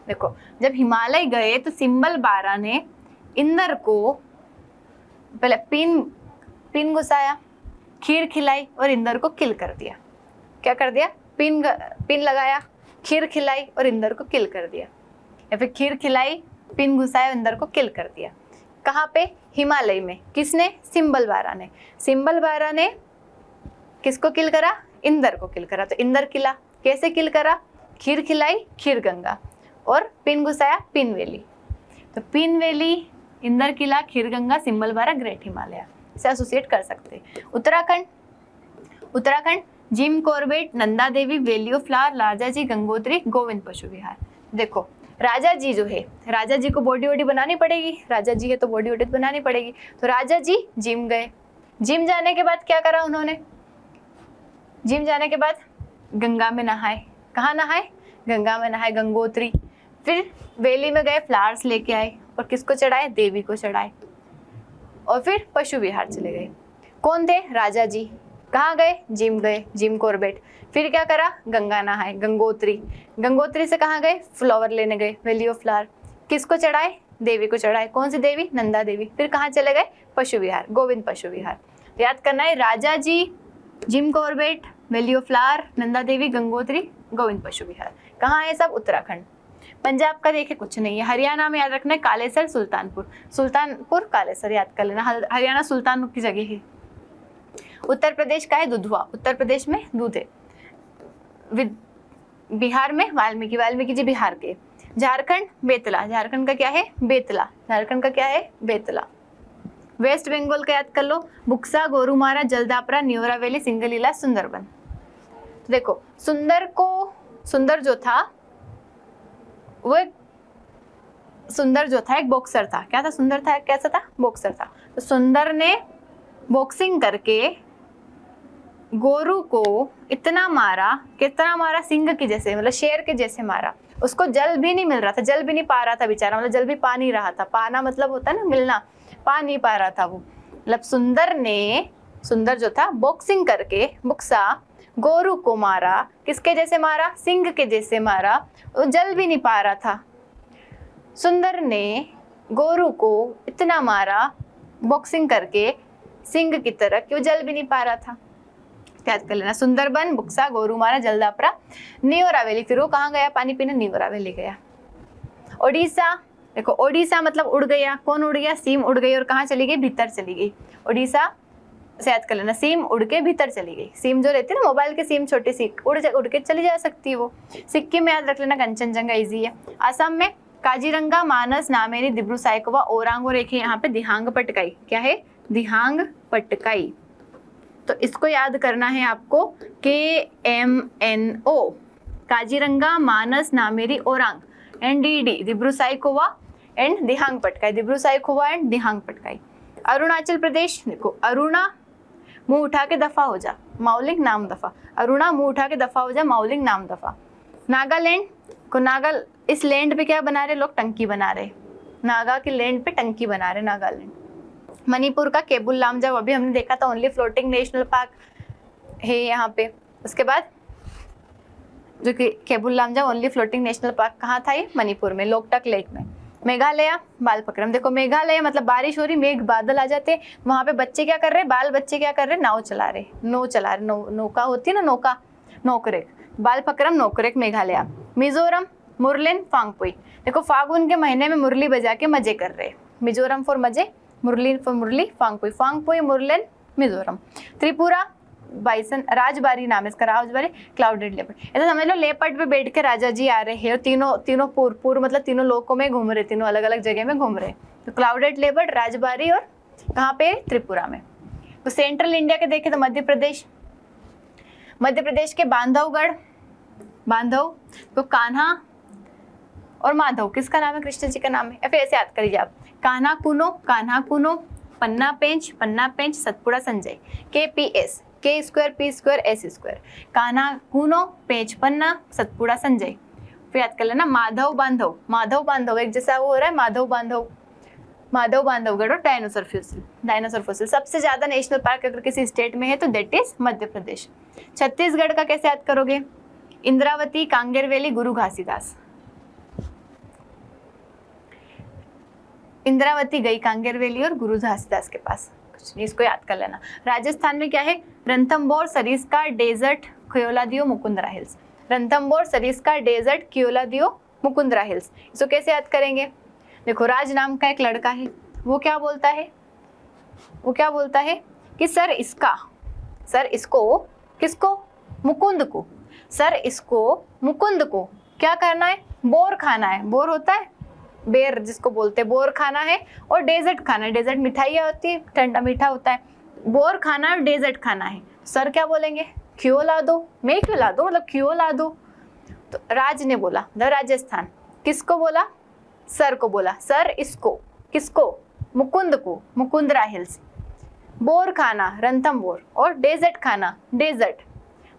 देखो जब हिमालय गए तो सिंबल बारा ने इंदर को पहले पिन घुसाया, खीर खिलाई और इंदर को किल कर दिया। क्या कर दिया? पिन लगाया, खीर खिलाई और इंदर को किल कर दिया, या फिर खीर खिलाई, पिन घुसाया, इंदर को किल कर दिया। कहाँ पे? हिमालय में। किसने? सिंबल बारा ने। सिंबल बारा ने किसको किल करा? इंदर को किल करा। तो इंदर किला। कैसे किल करा? खीर खिलाई, खीर गंगा, और पिन घुसाया, पिन वैली। तो पिन वैली, इंदर किला, खीर गंगा, सिंबल बारा, ग्रेट हिमालय से एसोसिएट कर सकते हैं। Uttarakhand, Uttarakhand Jim Corbett, Nanda Devi, valley of flower, Raja ji, Gangotri, Govind Pashu Vihar. देखो राजा जी जो है, राजा जी को बॉडी वॉडी बनानी पड़ेगी, राजा जी है तो बॉडी वॉडी बनानी पड़ेगी। तो राजा जी जिम गए, जिम जाने के बाद क्या करा उन्होंने? जिम जाने के बाद गंगा में नहाए। कहाँ नहाए? गंगा में नहाए, गंगोत्री। फिर वैली में गए, फ्लावर्स लेके आए और किसको चढ़ाए? देवी को चढ़ाए। और फिर पशु विहार चले गए। कौन थे? राजा जी। कहाँ गए? जिम गए, जिम कॉर्बेट। फिर क्या करा? गंगा नहाए, गंगोत्री। गंगोत्री से कहाँ गए? फ्लावर लेने गए, वैली ऑफ फ्लावर। किसको चढ़ाए? देवी को चढ़ाए। कौन सी देवी? नंदा देवी। फिर कहाँ चले गए? पशु विहार, गोविंद पशु विहार। तो याद करना है, Raja ji, Jim Corbett, valley of flower, Nanda Devi, Gangotri, Govind Pashu Vihar. कहाँ है सब? उत्तराखंड। पंजाब का देखे कुछ नहीं है। हरियाणा में याद रखना है कालेसर, सुल्तानपुर, सुल्तानपुर कालेसर याद कर लेना, हरियाणा सुल्तानपुर की जगह है। उत्तर प्रदेश का है दुधवा, उत्तर प्रदेश में दूध है। बिहार में वाल्मीकि, वाल्मीकि जी बिहार के। झारखंड बेतला, झारखंड का क्या है? बेतला, झारखंड का क्या है? बेतला। वेस्ट बंगाल का याद कर लो, बुक्सा, गोरुमारा, जलदापरा, न्योरा वैली, सिंगलीला, सुंदरबन। देखो सुंदर जो था वो सुंदर जो था एक बॉक्सर था। क्या था? सुंदर था, कैसा था? बॉक्सर था। तो सुंदर ने बॉक्सिंग करके गोरू को इतना मारा, कितना मारा? सिंह के जैसे, मतलब शेर के जैसे मारा। उसको जल भी नहीं मिल रहा था, जल भी नहीं पा रहा था बेचारा, मतलब जल भी पा नहीं रहा था। पाना मतलब होता है ना मिलना, पा नहीं पा रहा था वो। मतलब सुंदर जो था बॉक्सिंग करके बुक्सा गोरू को मारा। किसके जैसे मारा? सिंह के जैसे मारा। वो जल भी नहीं पा रहा था। सुंदर ने गोरू को इतना मारा बॉक्सिंग करके सिंह की तरह कि वो जल भी नहीं पा रहा था। याद कर लेना, सुंदरबन, बुक्सा, गोरुमारा, जलदापरा, न्योरा वैली। फिर वो कहाँ गया पानी पीने? न्योरा वैली गया। ओडिशा, देखो ओडिशा मतलब उड़ गया। कौन उड़ गया? सीम उड़ गई। और कहाँ चली गई? भीतर चली गई। ओडिशा से याद कर लेना, सीम उड़ के भीतर चली गई। सीम जो रहती है ना मोबाइल की सीम, छोटी सी उड़ के चली जा सकती है वो। सिक्किम में याद रख लेना, कंचनजंगा इजी है। असम में काजीरंगा, मानस, नामेरी, दिब्रू साइखोवा, ओरांग और एक है यहाँ पे दिहांग पटकाई। क्या है? दिहांग पटकाई। तो इसको याद करना है आपको, KMNO, Kaziranga, Manas, Nameri, Orang, and DD, Dibru Saikhowa and Dehing Patkai, Dibru Saikhowa and Dehing Patkai. Arunachal Pradesh, देखो अरुणा मुंह उठा के दफा हो जा, माउलिंग नाम दफा। अरुणा मुंह उठा के दफा हो जा, माउलिंग नाम दफा। नागालैंड को, नागल, इस लैंड पे क्या बना रहे लोग? टंकी बना रहे। नागा की लैंड पे टंकी बना रहे नागालैंड। मणिपुर का केबुल लामजाओ अभी हमने देखा था, ओनली फ्लोटिंग नेशनल पार्क है यहाँ पे। उसके बाद जो कि Keibul Lamjao only floating national park कहाँ था, ये मणिपुर में, लोकटक लेक में। मेघालय बालपक्रम, देखो मेघालय मतलब बारिश हो रही, मेघ बादल आ जाते, वहां पे बच्चे क्या कर रहे, बाल बच्चे क्या कर रहे, नाव चला रहे, नौका होती है ना, नौका, नोकरेक, बालपक्रम नोकरेक मेघालय। मिजोरम मुरलिन फांगपुई, देखो फागुन के महीने में मुरली बजा के मजे कर रहे, मिजोरम फॉर मजे, मुरली फॉर मुरली, फांगपुई, फांगपुई मुरलिन मिजोरम। त्रिपुरा बाइसन, राजबारी नाम है इसका, राजबारी क्लाउडेड लेपर्ड, ऐसा समझ लो लेपर्ड पे बैठ के राजा जी आ रहे हैं और तीनों पूर्व मतलब तीनों लोकों में घूम रहे, तीनों अलग अलग जगह में घूम रहे। तो क्लाउडेड लेपर्ड, राजबारी और कहाँ पे, त्रिपुरा में। तो सेंट्रल इंडिया के देखें तो मध्य प्रदेश के बांधवगढ़, बांधव, तो कान्हा और माधव किसका नाम है, कृष्ण जी का नाम है, या फिर ऐसे याद करिए आप, Kanha Kuno, Panna Pench, Satpura Sanjay, KPS, K square P square S square, Kanha Kuno, Pench Panna, Satpura Sanjay. फिर याद कर लेना माधव बांधव एक जैसा वो हो रहा है, माधव बांधवगढ़ और डायनासोर फॉसिल। सबसे ज्यादा नेशनल पार्क अगर किसी स्टेट में है तो दैट इज मध्य प्रदेश। छत्तीसगढ़ का कैसे याद करोगे, इंद्रावती, कांगेर वैली, गुरु घासीदास। इंद्रावती गई कांगेर वैली और गुरु घासीदास के पास, कुछ नहीं, इसको याद कर लेना। राजस्थान में क्या है, Ranthambore, Sariska desert, Keoladeo, Mukundra hills. Ranthambore, Sariska desert, Keoladeo, Mukundra hills. इसको कैसे याद करेंगे, देखो राज नाम का एक लड़का है, वो क्या बोलता है कि सर इसको किसको, मुकुंद को, सर इसको मुकुंद को क्या करना है, बोर खाना है, बोर होता है बेर जिसको बोलते हैं, बोर खाना है और डेजर्ट खाना है, डेजर्ट मिठाइयाँ होती है, ठंडा मीठा होता है, बोर खाना और डेजर्ट खाना है। सर क्या बोलेंगे, क्यों ला दो, मैं क्यों ला दो मतलब क्यों ला दो। तो राज ने बोला, द राजस्थान, किसको बोला, सर को बोला, सर इसको, किसको, मुकुंद को, मुकुंदरा हिल्स, बोर खाना रणथंभौर और डेजर्ट खाना डेजर्ट,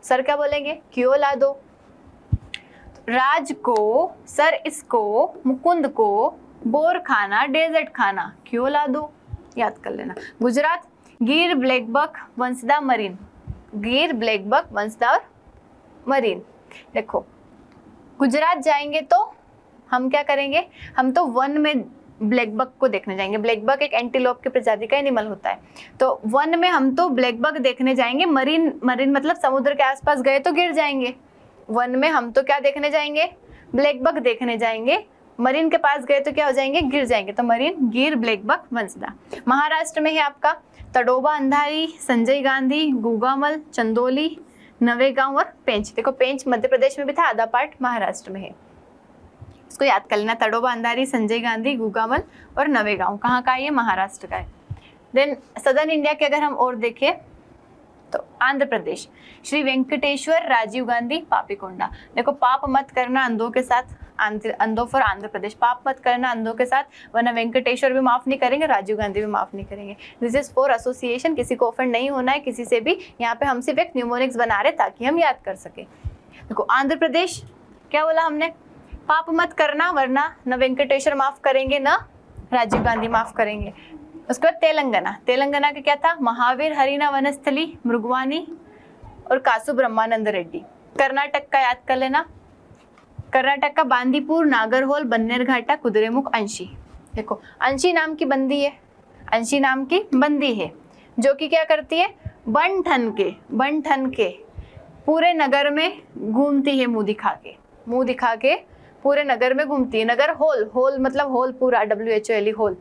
सर क्या बोलेंगे, क्यों ला दो। राज को, सर इसको, मुकुंद को, बोर खाना डेजर्ट खाना, क्यों ला दो, याद कर लेना। गुजरात, गिर ब्लैकबक वंसदा मरीन, गिर ब्लैकबक वंसदा और मरीन। देखो गुजरात जाएंगे तो हम क्या करेंगे, हम तो वन में ब्लैकबक को देखने जाएंगे। ब्लैकबक एक एंटीलोप की प्रजाति का एनिमल होता है, तो वन में हम तो ब्लैकबक देखने जाएंगे। मरीन मतलब समुद्र के आसपास गए तो गिर जाएंगे, वन में हम तो क्या देखने जाएंगे, ब्लैकबक देखने जाएंगे। मरीन के पास गए तो क्या हो जाएंगे, गिर जाएंगे, तो मरीन, गिर ब्लैकबक वंसदा। महाराष्ट्र में है आपका तडोबा अंधारी, संजय गांधी, गुगामल, चंदोली, नवेगांव और पेंच। देखो पेंच मध्य प्रदेश में भी था, आधा पार्ट महाराष्ट्र में है, इसको याद कर लेना। तडोबा अंधारी, संजय गांधी, गुगामल और नवेगांव कहाँ का है, ये महाराष्ट्र का है। देन सदर्न इंडिया के अगर हम और देखें तो आंध्र प्रदेश, श्री वेंकटेश्वर राजीव गांधी पापीकोंडा। देखो पाप मत करना अंधों के साथ, अंधों फॉर आंध्र प्रदेश, पाप मत करना अंधों के साथ, वरना वेंकटेश्वर भी माफ नहीं करेंगे, राजीव गांधी भी माफ नहीं करेंगे। दिस इज फॉर एसोसिएशन, किसी को ऑफेंड नहीं होना है किसी से भी। यहाँ पे हम सिर्फ एक न्यूमोनिक्स बना रहे ताकि हम याद कर सके। देखो आंध्र प्रदेश क्या बोला हमने, पाप मत करना वरना न वेंकटेश्वर माफ करेंगे न राजीव गांधी माफ करेंगे। उसके बाद तेलंगाना का क्या था, महावीर हरिना वनस्थली, मृगवानी और कासु ब्रह्मानंद रेड्डी। कर्नाटक का याद कर लेना, कर्नाटक का बांदीपुर, नागरहोल, बन्नेरघाटा, कुद्रेमुख, अंशी। देखो अंशी नाम की बंदी है, अंशी नाम की बंदी है जो कि क्या करती है, बन ठन के पूरे नगर में घूमती है, मुंह दिखा के पूरे नगर में घूमती है। नगर होल मतलब होल पूरा, WHOL होल।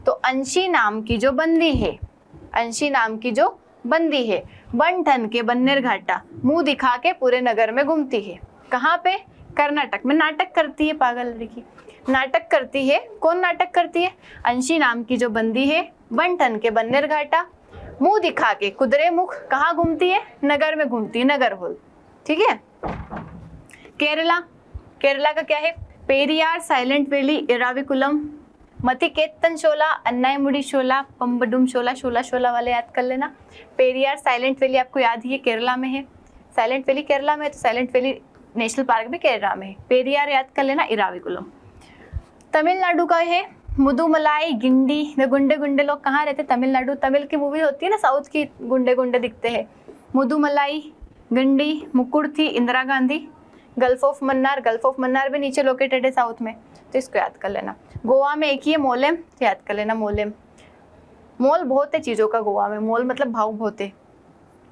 तो अंशी नाम की जो बंदी है, बन ठन के बन्नेरघाटा, मुंह दिखा के पूरे नगर में घूमती है। कहाँ पे, कर्नाटक में। नाटक करती है, पागल लड़की, नाटक करती है। कौन नाटक करती है, अंशी नाम की जो बंदी है, बन ठन के बन्नेरघाटा, मुंह दिखा के कुद्रेमुख, कहाँ घूमती है, नगर में घूमती है, नगर होल। ठीक है। केरला का क्या है, पेरियार, साइलेंट वैली, इराविकुलम, मथिकेतन शोला, अन्नायमुडी शोला, पंबडुम शोला वाले याद कर लेना। पेरियार साइलेंट वैली आपको याद ही है, केरला में है। साइलेंट वैली केरला में है तो साइलेंट वैली नेशनल पार्क भी केरला में है। पेरियार याद कर लेना, इराविकुलम। तमिलनाडु का है मुदुमलाई, गिंडी, द गुंडे गुंडे लोग कहाँ रहते? तमिलनाडु। तमिल की मूवी होती है ना साउथ की, गुंडे गुंडे दिखते हैं। Mudumalai, Guindy, Mukurthi, Indira Gandhi, gulf of Mannar, gulf of Mannar भी नीचे लोकेटेड है साउथ में, तो इसको याद कर लेना। गोवा में एक ही है मोलेम, तो याद कर लेना मोलेम। मोल बहुत है चीज़ों का गोवा में, मोल मतलब भाव बहुत है।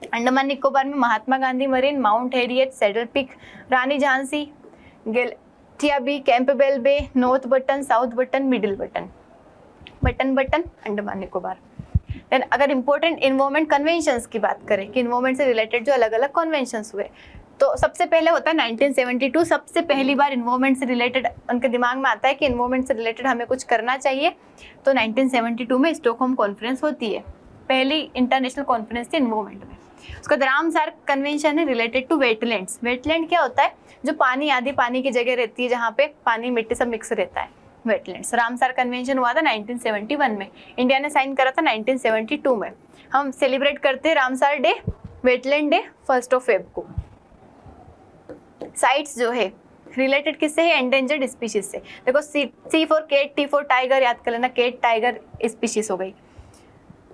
अंडमान निकोबार में Mahatma Gandhi marine, mount Harriet, saddle peak, Rani Jhansi, Galathea bay, Campbell bay, north button, south button, middle button, button button, Andaman Nicobar. Then अगर इंपॉर्टेंट इन्वॉल्वमेंट कन्वेंशंस की बात करें कि इन्वॉल्वमेंट से रिलेटेड जो अलग अलग कन्वेंशंस हुए, तो सबसे पहले होता है 1972, सबसे पहली बार इन्वॉल्वमेंट से रिलेटेड उनके दिमाग में आता है कि इन्वॉल्वमेंट से रिलेटेड हमें कुछ करना चाहिए, तो 1972 में स्टॉकहोम कॉन्फ्रेंस होती है, पहली इंटरनेशनल कॉन्फ्रेंस थी इन्वॉल्वमेंट में। उसका रामसार कन्वेंशन है रिलेटेड टू वेटलैंड्स। वेटलैंड क्या होता है? जो पानी, आधी पानी की जगह रहती है जहाँ पे पानी मिट्टी सब मिक्स रहता है, वेटलैंड्स। रामसार कन्वेंशन हुआ था 1971 में, इंडिया ने साइन करा था 1972 में। हम सेलिब्रेट करते हैं Ramsar day, wetland day 1 Feb को। साइट्स जो है रिलेटेड किससे है? एंडेंजर्ड स्पीशीज से। देखो C for cat, T for tiger, याद कर लेना, केट टाइगर स्पीशीज हो गई।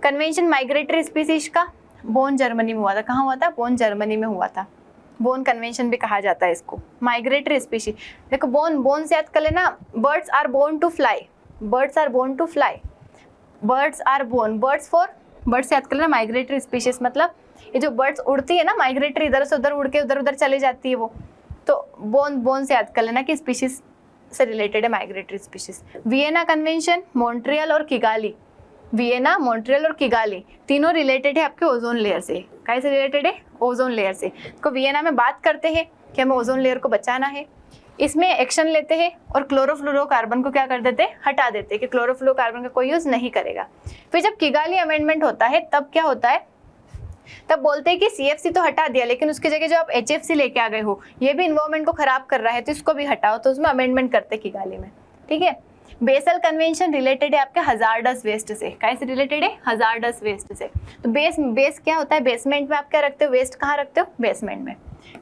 कन्वेंशन माइग्रेटरी स्पीशीज का बोन जर्मनी में हुआ था। कहाँ हुआ था? बोन जर्मनी में हुआ था। बोन कन्वेंशन भी कहा जाता है इसको। माइग्रेटरी स्पीशीज, देखो बोन, बोन से याद कर लेना, birds are born to fly, birds are born to fly, birds are born, birds for, birds याद कर लेना, माइग्रेटरी स्पीशीज मतलब ये जो बर्ड्स उड़ती है ना, माइग्रेटरी, इधर से उधर उड़ के उधर उधर चली जाती है वो, तो बोन, बोन से याद कर लेना कि स्पीशीज से रिलेटेड है migratory species. Vienna convention, Montreal और किगाली, वियना, मॉन्ट्रियल और किगाली तीनों रिलेटेड है आपके ओजोन लेयर से। कैसे रिलेटेड है? ओजोन लेयर से। तो वियना में बात करते हैं कि हमें ओजोन लेयर को बचाना है, इसमें एक्शन लेते हैं और क्लोरोफ्लोरोकार्बन को क्या कर देते हैं? हटा देते हैं कि क्लोरोफ्लोरोकार्बन का कोई यूज नहीं करेगा। फिर जब किगाली अमेंडमेंट होता है तब क्या होता है? तब बोलते हैं कि CFC तो हटा दिया, लेकिन उसकी जगह जो आप HFC लेके आ गए हो ये भी इन्वायरमेंट को खराब कर रहा है, तो इसको भी हटाओ, तो उसमें अमेंडमेंट करते किगाली में। ठीक है। बेसल कन्वेंशन रिलेटेड है आपके हजार्डस वेस्ट से। कैसे रिलेटेड है? हजार्डस वेस्ट से। तो बेस क्या होता है? बेसमेंट में आप क्या रखते हो? वेस्ट कहाँ रखते हो? बेसमेंट में।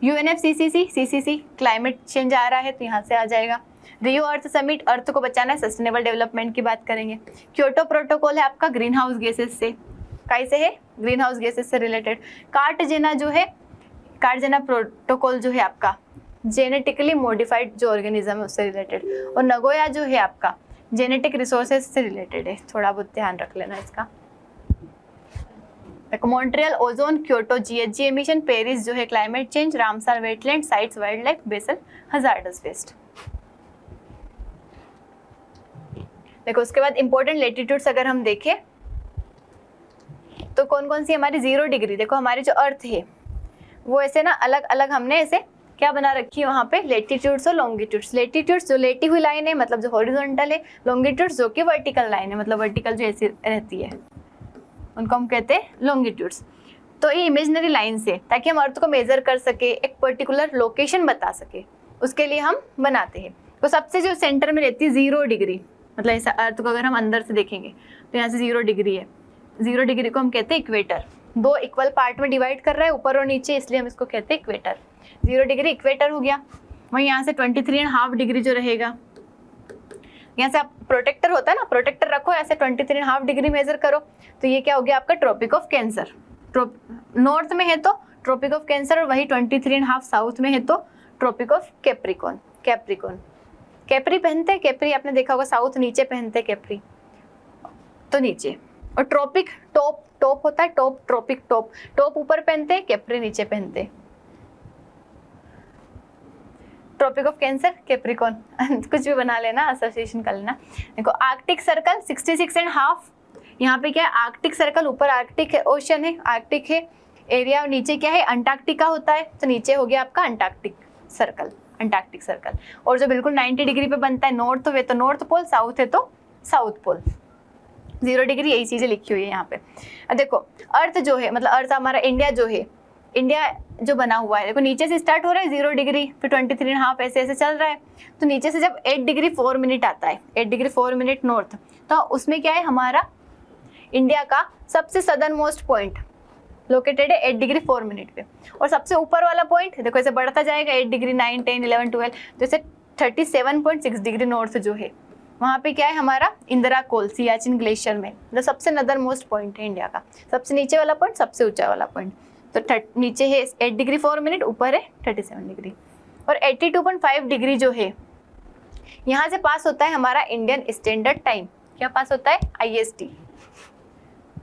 UNFCCC क्लाइमेट चेंज आ रहा है तो यहाँ से आ जाएगा। रियो अर्थ समिट, अर्थ को बचाना है, सस्टेनेबल डेवलपमेंट की बात करेंगे। क्योटो प्रोटोकॉल है आपका ग्रीन हाउस गैसेस से। कैसे है? ग्रीन हाउस गैसेस से रिलेटेड। कार्टजेना जो है, कार्टजेना प्रोटोकॉल जो है आपका जेनेटिकली मॉडिफाइड जो ऑर्गेनिज्म है उससे रिलेटेड। और नगोया जो है आपका जेनेटिक रिसोर्सेज से रिलेटेड है, थोड़ा बहुत ध्यान रख लेना इसका। Montreal ozone, Kyoto GHG emission, Paris जो है climate change, Ramsar wetland, CITES wild life, Basel hazardous waste. देखो उसके बाद इंपॉर्टेंट लेटीट्यूड्स अगर हम देखें तो कौन कौन सी हमारी 0 डिग्री, देखो हमारी जो अर्थ है वो ऐसे ना अलग अलग हमने ऐसे क्या बना रखी है वहाँ पे, लेटीट्यूड्स और लॉन्गिट्यूड्स। लेटीट्यूड्स जो लेटी हुई लाइन है मतलब जो हॉरिजॉन्टल है, लॉन्गिट्यूड्स जो कि वर्टिकल लाइन है मतलब वर्टिकल जो ऐसी रहती है उनको हम कहते हैं लॉन्गिट्यूड्स। तो ये इमेजिनरी लाइन से ताकि हम अर्थ को मेजर कर सके, एक पर्टिकुलर लोकेशन बता सके, उसके लिए हम बनाते हैं। तो सबसे जो सेंटर में रहती है 0 डिग्री, मतलब ऐसा अर्थ को अगर हम अंदर से देखेंगे तो यहाँ से 0 डिग्री है। 0 डिग्री को हम कहते हैं इक्वेटर। 2 इक्वल पार्ट में डिवाइड कर रहा है ऊपर और नीचे, इसलिए हम इसको कहते हैं इक्वेटर। 0 डिग्री इक्वेटर हो गया। वहीं यहाँ से 23.5 डिग्री जो रहेगा, यहाँ से आप प्रोटेक्टर होता है ना, प्रोटेक्टर रखो ऐसे 23.5 डिग्री मेजर करो, तो ये क्या हो गया आपका ट्रॉपिक ऑफ कैंसर। नॉर्थ में है तो ट्रॉपिक ऑफ कैंसर, और वही 23.5 साउथ में है तो Tropic of Capricorn. Capricorn, capri पहनते हैं, कैप्री आपने देखा होगा, साउथ नीचे पहनते हैं कैप्री, तो नीचे। और ट्रॉपिक टॉप, टॉप होता है टॉप, ट्रॉपिक टॉप, टॉप ऊपर पहनते हैं, कैप्री नीचे पहनते हैं। ट्रॉपिक ऑफ कैंसर, कैप्रिकॉन कुछ भी बना लेना, एसोसिएशन कर लेना। देखो आर्कटिक सर्कल 66.5, यहाँ पे क्या है आर्कटिक सर्कल, ऊपर आर्कटिक है, ओशन है, आर्कटिक है एरिया, और नीचे क्या है अंटार्कटिका होता है, तो नीचे हो गया आपका अंटार्कटिक सर्कल, अंटार्कटिक सर्कल। और जो बिल्कुल 90 डिग्री पे बनता है नॉर्थ वे तो नॉर्थ पोल, साउथ है तो साउथ पोल। 0 डिग्री यही चीजें लिखी हुई है यहाँ पे। अब देखो अर्थ जो है मतलब अर्थ हमारा इंडिया जो है, इंडिया जो बना हुआ है, देखो नीचे से स्टार्ट हो रहा है 0 डिग्री, फिर 23.5 ऐसे ऐसे चल रहा है। तो नीचे से जब 8 डिग्री 4 मिनट आता है, 8 डिग्री 4 मिनट नॉर्थ, तो उसमें क्या है हमारा इंडिया का सबसे सदर्न मोस्ट पॉइंट लोकेटेड है 8 डिग्री 4 मिनट पे। और सबसे ऊपर वाला पॉइंट देखो ऐसे बढ़ता जाएगा 8 डिग्री 9, 10, 11, 12, जैसे 37.6 डिग्री नॉर्थ जो है वहाँ पे क्या है हमारा इंदिरा कोल सियाचिन ग्लेशियर में, मतलब सबसे नदर मोस्ट पॉइंट है इंडिया का, सबसे नीचे वाला पॉइंट, सबसे ऊंचा वाला पॉइंट। तो नीचे है 8 डिग्री 4 मिनट, ऊपर है 37 डिग्री। और 82.5 डिग्री जो है यहाँ से पास होता है हमारा इंडियन स्टैंडर्ड टाइम। क्या पास होता है? IST।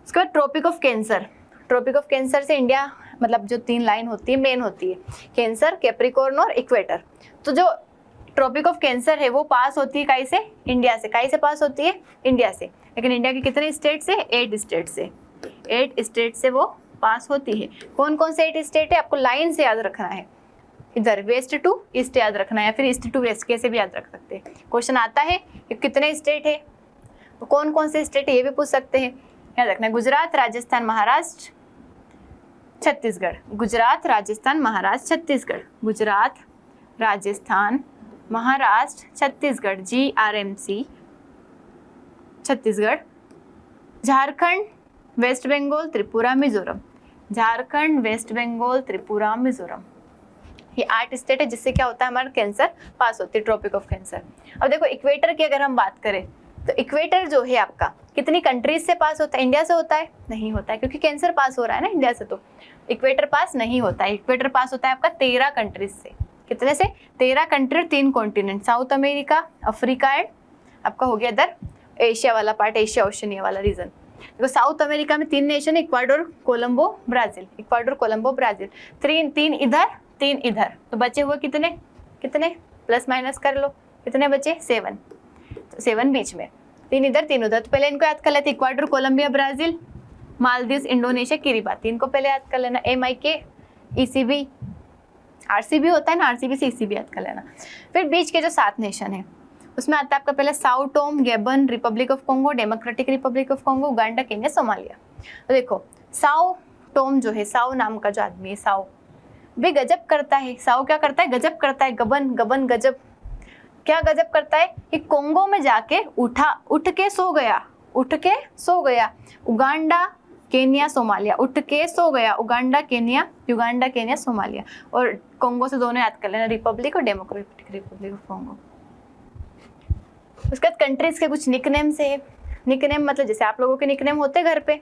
उसके बाद Tropic of Cancer. Tropic of Cancer से इंडिया, मतलब जो 3 लाइन होती है मेन होती है, कैंसर, कैप्रिकॉर्न और इक्वेटर। तो जो ट्रॉपिक ऑफ कैंसर है वो पास होती है काई से? इंडिया से। काई से पास होती है? इंडिया से। लेकिन इंडिया के कितने स्टेट से? 8 स्टेट से। 8 स्टेट से वो पास होती है। कौन कौन से 8 स्टेट है आपको लाइन से याद रखना है, इधर वेस्ट टू ईस्ट याद रखना है, या फिर ईस्ट टू वेस्ट कैसे भी याद रख सकते हैं। क्वेश्चन आता है कि कितने स्टेट है, कौन कौन से स्टेट है ये भी पूछ सकते हैं, याद रखना है। Gujarat, Rajasthan, Maharashtra, Chhattisgarh. Gujarat, Rajasthan, Maharashtra, Chhattisgarh. Gujarat, Rajasthan, Maharashtra, Chhattisgarh. GRMC Chhattisgarh. Jharkhand, West Bengal, Tripura, Mizoram. Jharkhand, West Bengal, Tripura, Mizoram. ये 8 स्टेट है जिससे क्या होता है हमारा कैंसर पास होती है, ट्रॉपिक ऑफ कैंसर। अब देखो इक्वेटर की अगर हम बात करें तो इक्वेटर जो है आपका कितनी कंट्रीज से पास होता है? इंडिया से होता है? नहीं होता है, क्योंकि कैंसर पास हो रहा है ना इंडिया से, तो इक्वेटर पास नहीं होता है। इक्वेटर पास होता है आपका 13 कंट्रीज से। कितने से? 13 country, 3 continent, south America, Africa and आपका हो गया इधर एशिया वाला पार्ट, एशिया ओशनिया वाला रीजन। देखो साउथ अमेरिका में 3 nation, Ecuador, Colombo, Brazil. Ecuador, Colombo, Brazil. 3 इधर, 3 इधर, तो बचे हुए कितने? कितने प्लस माइनस कर लो, कितने बचे? 7। तो 7 बीच में, 3 इधर 3 उधर। तो पहले इनको याद कर लेते, Ecuador, Colombia, Brazil, Maldives, Indonesia, Kiribati. इनको पहले याद कर लेना। MIK, ECB, RCB होता है ना, RCB से ECB याद कर लेना। फिर बीच के जो 7 नेशन है उसमें आता है आपका पहले Sao Tome, Gabon, Republic of Congo, Democratic Republic of Congo, Uganda, Kenya, Somalia. तो देखो साउ टोम जो है, साउ नाम का जो आदमी है, साउ भी गजब करता है। साउ क्या करता है? गजब करता है। गबन गजब। क्या गजब करता है कि कोंगो में जाके उठ के सो गया। उगांडा, केन्या, सोमालिया, उठ के सो गया। Uganda, Kenya, Somalia. और कोंगो से दोनों याद कर लेना, रिपब्लिक और डेमोक्रेटिक रिपब्लिक ऑफ कोंगो। उसके बाद कंट्रीज के कुछ निकनेम से, निकनेम मतलब जैसे आप लोगों के निकनेम होते हैं घर पे,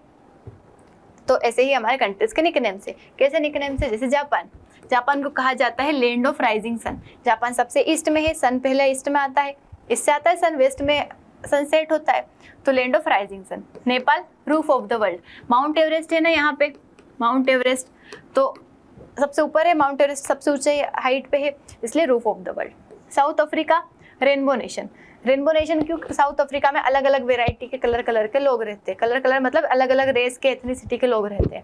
तो ऐसे ही हमारे कंट्रीज के निकनेम से। कैसे निकनेम से? जैसे जापान को कहा जाता है land of rising sun. Japan सबसे ईस्ट में है, सन पहले ईस्ट में आता है, इससे आता है सन, वेस्ट में सनसेट होता है, तो land of rising sun. Nepal, roof of the world. Mount Everest है ना यहाँ पे, माउंट एवरेस्ट तो सबसे ऊपर है, माउंट एवरेस्ट सबसे ऊंचे हाइट पे है, इसलिए roof of the world. South Africa, rainbow nation. Rainbow nation क्यों? साउथ अफ्रीका में अलग अलग वेराइटी के कलर के लोग रहते हैं। कलर मतलब अलग अलग रेस के, एथनिसिटी के लोग रहते हैं।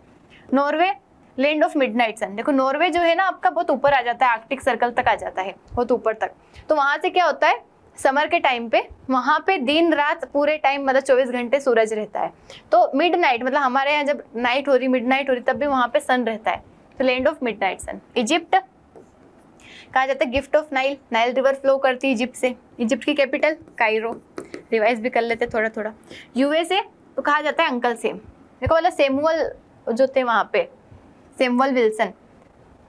नॉर्वे, लैंड ऑफ मिडनाइट सन। देखो नॉर्वे जो है ना आपका बहुत ऊपर आ जाता है, आर्कटिक सर्कल तक आ जाता है, बहुत ऊपर तक। तो वहां से क्या होता है, समर के टाइम पे वहां पे दिन रात पूरे टाइम मतलब 24 घंटे सूरज रहता है। तो मिडनाइट मतलब हमारे यहाँ जब नाइट हो रही, मिडनाइट हो रही, तब भी वहां पे सन रहता है, तो land of midnight sun. Egypt कहा जाता है gift of Nile. Nile river flow करती है इजिप्ट से। इजिप्ट की कैपिटल कायरो। रिवाइज भी कर लेते थोड़ा थोड़ा। USA तो कहा जाता है अंकल सेम। देखो मतलब सैमुअल जो थे वहाँ पे, सैमुअल विल्सन,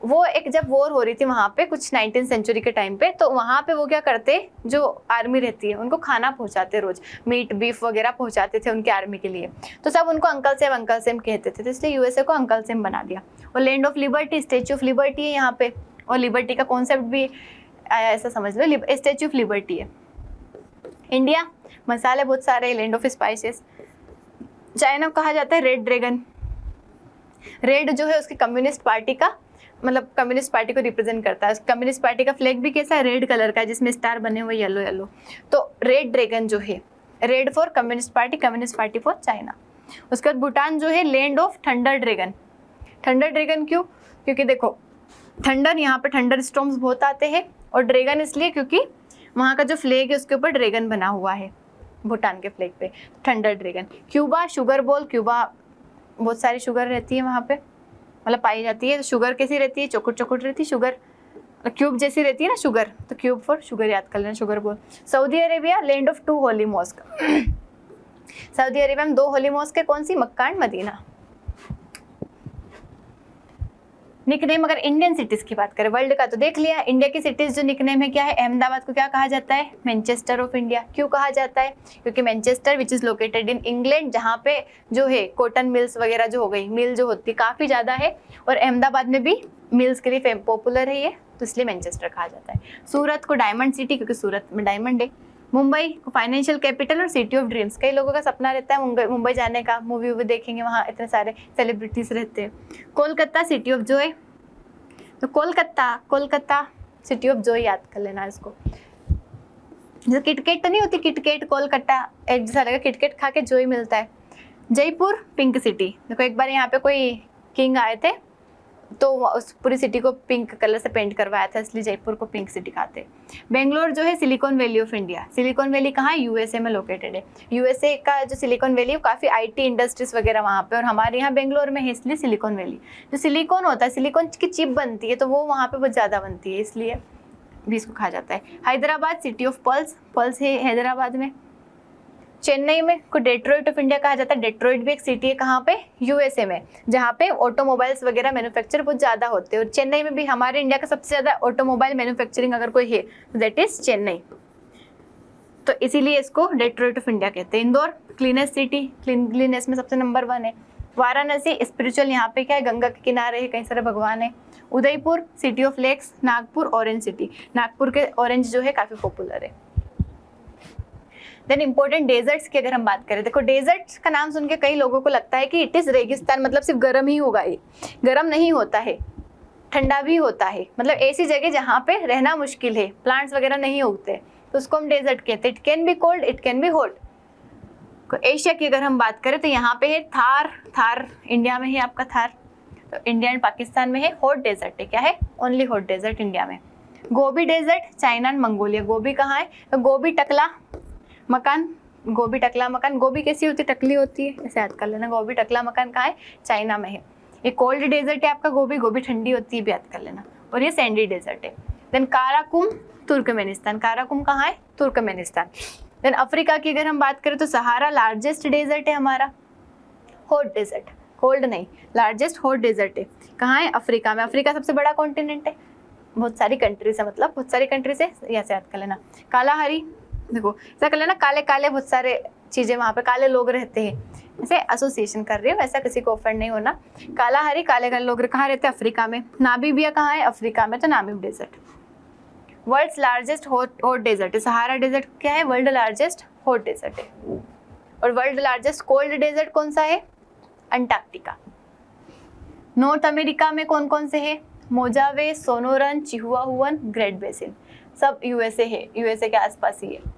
वो एक जब वॉर हो रही थी वहाँ पे कुछ 19th सेंचुरी के टाइम पे, तो वहाँ पे वो क्या करते, जो आर्मी रहती है उनको खाना पहुँचाते, रोज मीट बीफ वगैरह पहुँचाते थे उनके आर्मी के लिए, तो सब उनको अंकल सेम कहते थे, तो इसलिए USA को अंकल सेम बना दिया। और land of liberty, statue of liberty है यहाँ पे, और लिबर्टी का कॉन्सेप्ट भी ऐसा समझ लो, स्टेच्यू ऑफ लिबर्टी है। इंडिया, मसाले बहुत सारे, लैंड ऑफ स्पाइसेस। चाइना को कहा जाता है रेड ड्रैगन। रेड जो है उसकी कम्युनिस्ट पार्टी का, मतलब कम्युनिस्ट पार्टी को रिप्रेजेंट करता है। कम्युनिस्ट पार्टी का फ्लैग भी कैसा है, रेड कलर का, जिसमें स्टार बने हुए येलो येलो। तो रेड ड्रैगन जो है, red for communist party for China. उसके बाद भूटान जो है land of thunder dragon. Thunder dragon क्यों? क्योंकि देखो थंडर, यहाँ पे थंडर स्टॉर्म्स बहुत आते हैं, और ड्रैगन इसलिए क्योंकि वहाँ का जो फ्लैग है उसके ऊपर ड्रैगन बना हुआ है, भूटान के फ्लैग पे, thunder dragon. Cuba, sugar ball. Cuba बहुत सारी शुगर रहती है वहाँ पे, मतलब पाई जाती है। शुगर कैसी रहती है, चौकुट रहती है शुगर, क्यूब जैसी रहती है ना शुगर, तो क्यूब फॉर शुगर याद कर लेना, sugar bowl. Saudi Arabia, land of 2 holy mosque. Saudi Arabia में 2 होली मॉस्क है, कौन सी? Mecca and Medina. निकनेम अगर इंडियन सिटीज की बात करें, वर्ल्ड का तो देख लिया, इंडिया की सिटीज जो निकनेम है क्या है, अहमदाबाद को क्या कहा जाता है, मैनचेस्टर ऑफ इंडिया। क्यों कहा जाता है, क्योंकि Manchester which is located in England, जहाँ पे जो है कॉटन मिल्स वगैरह जो हो गई, मिल जो होती है काफी ज्यादा है, और अहमदाबाद में भी मिल्स के लिए पॉपुलर है ये, तो इसलिए मैनचेस्टर कहा जाता है। सूरत को डायमंड सिटी, क्योंकि सूरत में डायमंड है। मुंबई को फाइनेंशियल कैपिटल और सिटी ऑफ ड्रीम्स, कई लोगों का सपना रहता है मुंबई जाने का, मूवी वूवी देखेंगे, वहाँ इतने सारे सेलिब्रिटीज रहते हैं। कोलकाता सिटी ऑफ जॉय, तो कोलकाता सिटी ऑफ जॉय याद कर लेना इसको। जो किटकेट तो नहीं होती, किटकेट कोलकाता एक जैसा लगा, किटकेट खा के जॉय मिलता है। जयपुर पिंक सिटी, देखो एक बार यहाँ पे कोई किंग आए थे तो उस पूरी सिटी को पिंक कलर से पेंट करवाया था, इसलिए जयपुर को पिंक सिटी कहते हैं। बेंगलोर जो है silicon valley of India, silicon valley कहाँ है, यूएसए में लोकेटेड है। यूएसए का जो सिलिकॉन वैली है काफ़ी आईटी इंडस्ट्रीज वगैरह वहाँ पे, और हमारे यहाँ बेंगलोर में है, इसलिए सिलिकॉन वैली। जो सिलिकॉन होता है, सिलिकॉन की चिप बनती है, तो वो वहाँ पे बहुत ज़्यादा बनती है, इसलिए भी इसको कहा जाता है। Hyderabad city of pearls, pearls है हैदराबाद में। चेन्नई में को डेट्रॉइट ऑफ इंडिया कहा जाता है, डेट्रॉइट भी एक सिटी है, कहाँ पे, यूएसए में, जहाँ पे ऑटोमोबाइल्स वगैरह मैन्युफैक्चर बहुत ज़्यादा होते हैं, और चेन्नई में भी हमारे इंडिया का सबसे ज़्यादा ऑटोमोबाइल मैन्युफैक्चरिंग अगर कोई है तो दैट इज चेन्नई, तो इसीलिए इसको डेट्रॉइट ऑफ इंडिया कहते हैं। इंदौर क्लीनेस्ट सिटी, क्लीनलीनेस में सबसे नंबर 1 है। वाराणसी स्पिरिचुअल, यहाँ पे क्या है, गंगा के किनारे है, कई सारे भगवान है। Udaipur city of lakes. Nagpur orange city, Nagpur के ऑरेंज जो है काफ़ी पॉपुलर है। देन इंपॉर्टेंट डेजर्ट्स की अगर हम बात करें, देखो डेजर्ट्स का नाम सुन के कई लोगों को लगता है कि इट इज़ रेगिस्तान, मतलब सिर्फ गर्म ही होगा, ये गर्म नहीं होता है, ठंडा भी होता है, मतलब ऐसी जगह जहाँ पे रहना मुश्किल है, प्लांट्स वगैरह नहीं उगते, तो उसको हम डेजर्ट कहते हैं। It can be cold, it can be hot. Asia की अगर हम बात करें तो यहाँ पे है थार, थार इंडिया में है आपका थार, तो इंडिया एंड पाकिस्तान में है। हॉट डेजर्ट है, क्या है, ओनली हॉट डेजर्ट इंडिया में। Gobi desert China and Mongolia. Gobi कहाँ है, तो गोबी टकला मकान, गोबी टकला मकान, गोबी कैसी होती है, टकली होती है, ऐसे याद कर लेना। गोबी टकला मकान कहाँ है, चाइना में है। ये कोल्ड डेजर्ट है आपका गोबी, गोबी ठंडी होती है भी याद कर लेना, और ये सैंडी डेजर्ट है। देन काराकुम तुर्कमेनिस्तान, काराकुम कहाँ है, तुर्कमेनिस्तान। देन अफ्रीका की अगर हम बात करें तो सहारा लार्जेस्ट डेजर्ट है हमारा, हॉट डेजर्ट, कोल्ड नहीं, लार्जेस्ट हॉट डेजर्ट है, कहाँ है, अफ्रीका में। अफ्रीका सबसे बड़ा कॉन्टिनेंट है, बहुत सारी कंट्रीज है, मतलब बहुत सारी कंट्रीज है, ऐसे याद कर लेना। कालाहारी, देखो ऐसा कर लेना, काले काले बहुत सारे चीज़ें वहाँ पे, काले लोग रहते हैं, ऐसे एसोसिएशन कर रही हो, ऐसा किसी को ऑफेंड नहीं होना। कालाहारी काले काले लोग कहाँ रहते हैं, अफ्रीका में। नामीबिया कहाँ है, अफ्रीका में, तो Namib desert. World's largest hot desert है, सहारा डेजर्ट क्या है, वर्ल्ड लार्जेस्ट हॉट डेजर्ट है। और वर्ल्ड लार्जेस्ट कोल्ड डेजर्ट कौन सा है, अंटार्कटिका। नॉर्थ अमेरिका में कौन कौन से है, Mojave, Sonoran, Chihuahuan, great basin, सब यूएसए है, यूएसए के आसपास ही है।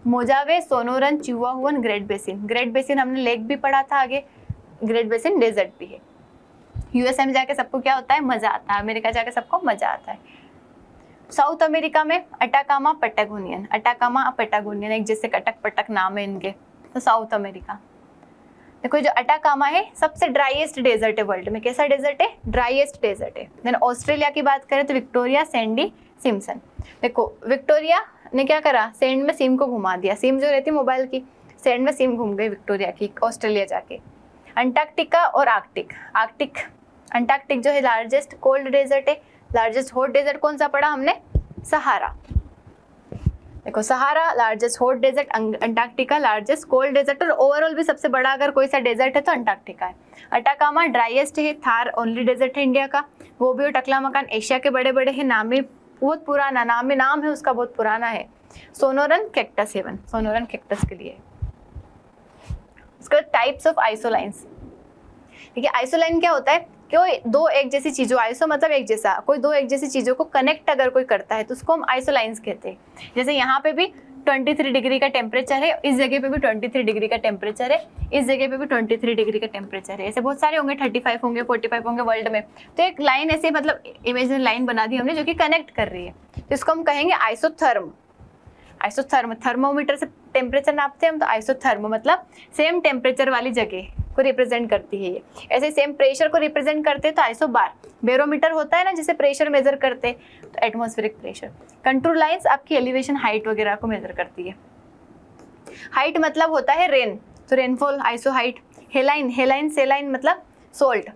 Mojave, Sonoran, Chihuahuan, great basin. Great basin हमने लेक भी पढ़ा था आगे, ग्रेट बेसिन डेजर्ट भी है। यूएसए में जाके सबको क्या होता है, मजा आता है, अमेरिका जाके सबको मजा आता है। साउथ अमेरिका में अटाकामा, पैटागोनियन, अटाकामा पैटागोनियन एक जैसे कटक पटक नाम है इनके, तो साउथ अमेरिका। देखो जो अटाकामा है सबसे ड्राईएस्ट डेजर्ट है वर्ल्ड में, कैसा डेजर्ट है, ड्राईएस्ट डेजर्ट है। देन ऑस्ट्रेलिया की बात करें तो विक्टोरिया, सैंडी, सिम्सन। देखो विक्टोरिया ने क्या करा, सैंड में सिम को घुमा दिया, सिम जो रहती है मोबाइल की, सैंड में सिम घूम गई विक्टोरिया की ऑस्ट्रेलिया जाके। अंटार्कटिका और आर्कटिक, आर्कटिक अंटार्कटिक जो है लार्जेस्ट कोल्ड डेजर्ट है। लार्जेस्ट हॉट डेजर्ट कौन सा पढ़ा हमने, सहारा। देखो Sahara largest hot desert, Antarctica largest cold desert, और ओवरऑल भी सबसे बड़ा अगर कोई सा डेजर्ट है तो अंटार्कटिका है। अटाकामा ड्राईएस्ट है, थार ओनली डेजर्ट है इंडिया का। गोबी और टकला मकान एशिया के बड़े बड़े हैं, नामी बहुत पुराना नाम है उसका, बहुत पुराना है। Sonoran cactus haven, Sonoran cactus के लिए। उसके बाद टाइप्स ऑफ आइसोलाइंस। ठीक है, आइसोलाइन क्या होता है, कोई दो एक जैसी चीजों, आइसो मतलब एक जैसा, कोई दो एक जैसी चीजों को कनेक्ट अगर कोई करता है तो उसको हम आइसोलाइंस कहते हैं। जैसे यहाँ पे भी 23 डिग्री का टेम्परेचर है, इस जगह पे भी 23 डिग्री का टेम्परेचर है, इस जगह पे भी 23 डिग्री का टेम्परेचर है। ऐसे बहुत सारे होंगे, 35 होंगे, 45 होंगे वर्ल्ड में। तो एक लाइन ऐसे मतलब इमेजिनरी लाइन बना दी हमने जो कि कनेक्ट कर रही है, तो इसको हम कहेंगे आइसोथर्म। आइसोथर्म, थर्मोमीटर से टेम्परेचर नापते हैं हम, तो आइसोथर्म मतलब सेम टेम्परेचर वाली जगह को रिप्रेजेंट करती है ये। ऐसे सेम प्रेशर को रिप्रेजेंट करते हैं तो आइसोबार। बैरोमीटर होता है ना जिसे प्रेशर मेजर करते हैं, तो एटमॉस्फेरिक प्रेशर। कंटूर लाइंस आपकी एलिवेशन हाइट वगैरह को मेजर करती है। हाइट मतलब होता है रेन, तो रेनफॉल, आइसो हाइट। हेलाइन, हेलाइन सेलाइन मतलब सोल्ट,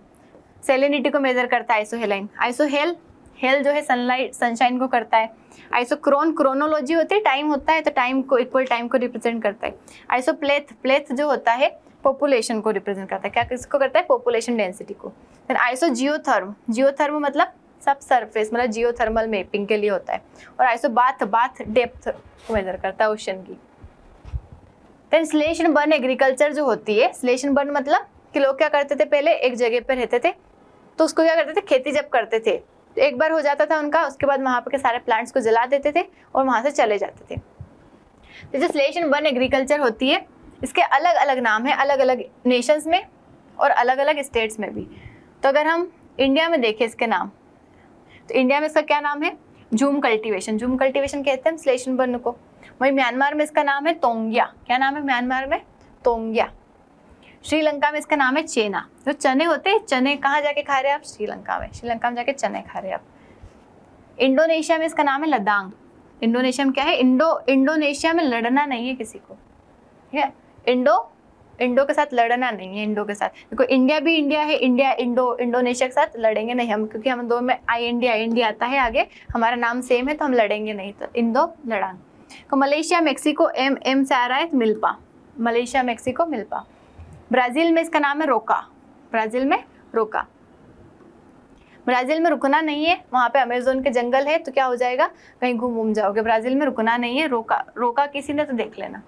सेलेनिटी को मेजर करता है आइसोहेलाइन। आइसोहेल, हेल जो है सनलाइट सनशाइन को करता है। आइसोक्रोन, क्रोनोलॉजी होती है, टाइम होता है तो टाइम को, इक्वल टाइम को रिप्रेजेंट करता है। आइसोप्लेथ, प्लेथ जो होता है पॉपुलेशन को रिप्रेजेंट करता है। क्या किसको करता है? पॉपुलेशन डेंसिटी को। फिर आइसो जियोथर्म, जियोथर्म मतलब सब सरफेस, मतलब जियोथर्मल मैपिंग के लिए होता है। और आइसो बाथ, बाथ डेप्थ को मेजर करता है ओशन की। फिर स्लेश एंड बर्न एग्रीकल्चर जो होती है, स्लेश एंड बर्न मतलब कि लोग क्या करते थे, पहले एक जगह पे रहते थे तो उसको क्या करते थे, खेती जब करते थे तो एक बार हो जाता था उनका, उसके बाद वहाँ पे के सारे प्लांट्स को जला देते थे और वहाँ से चले जाते थे। तो जो स्लेश एंड बर्न एग्रीकल्चर होती है, इसके अलग अलग नाम है, अलग अलग नेशंस में और अलग अलग स्टेट्स में भी। तो अगर हम इंडिया में देखें इसके नाम, तो इंडिया में इसका क्या नाम है? झूम कल्टीवेशन, झूम कल्टीवेशन कहते हैं स्लेश एंड बर्न को। वहीं म्यांमार में इसका नाम है तोंगिया। क्या नाम है म्यांमार में? तोंगिया। श्रीलंका में इसका नाम है चेना। जो चने होते हैं, चने कहाँ जाके खा रहे हैं आप? श्रीलंका में, श्रीलंका में जाके चने खा रहे हैं आप। इंडोनेशिया में इसका नाम है लदांग। इंडोनेशिया में क्या है? इंडोनेशिया में लड़ना नहीं है किसी को, ठीक है? इंडो के साथ लड़ना नहीं है, इंडो के साथ। देखो इंडिया भी इंडिया है, इंडिया इंडोनेशिया के साथ लड़ेंगे नहीं हम, क्योंकि हम दो में आई इंडिया आता है आगे, हमारा नाम सेम है तो हम लड़ेंगे नहीं, तो इंडो लड़ांग। तो मलेशिया मेक्सिको, एम से आ रहा है milpa, Malaysia Mexico milpa. Brazil में इसका नाम है रोका, ब्राजील में रोका। ब्राजील में रुकना नहीं है, वहाँ पे अमेज़न के जंगल है तो क्या हो जाएगा, कहीं घूम जाओगे। ब्राजील में रुकना नहीं है, रोका, रोका किसी ने तो देख लेना।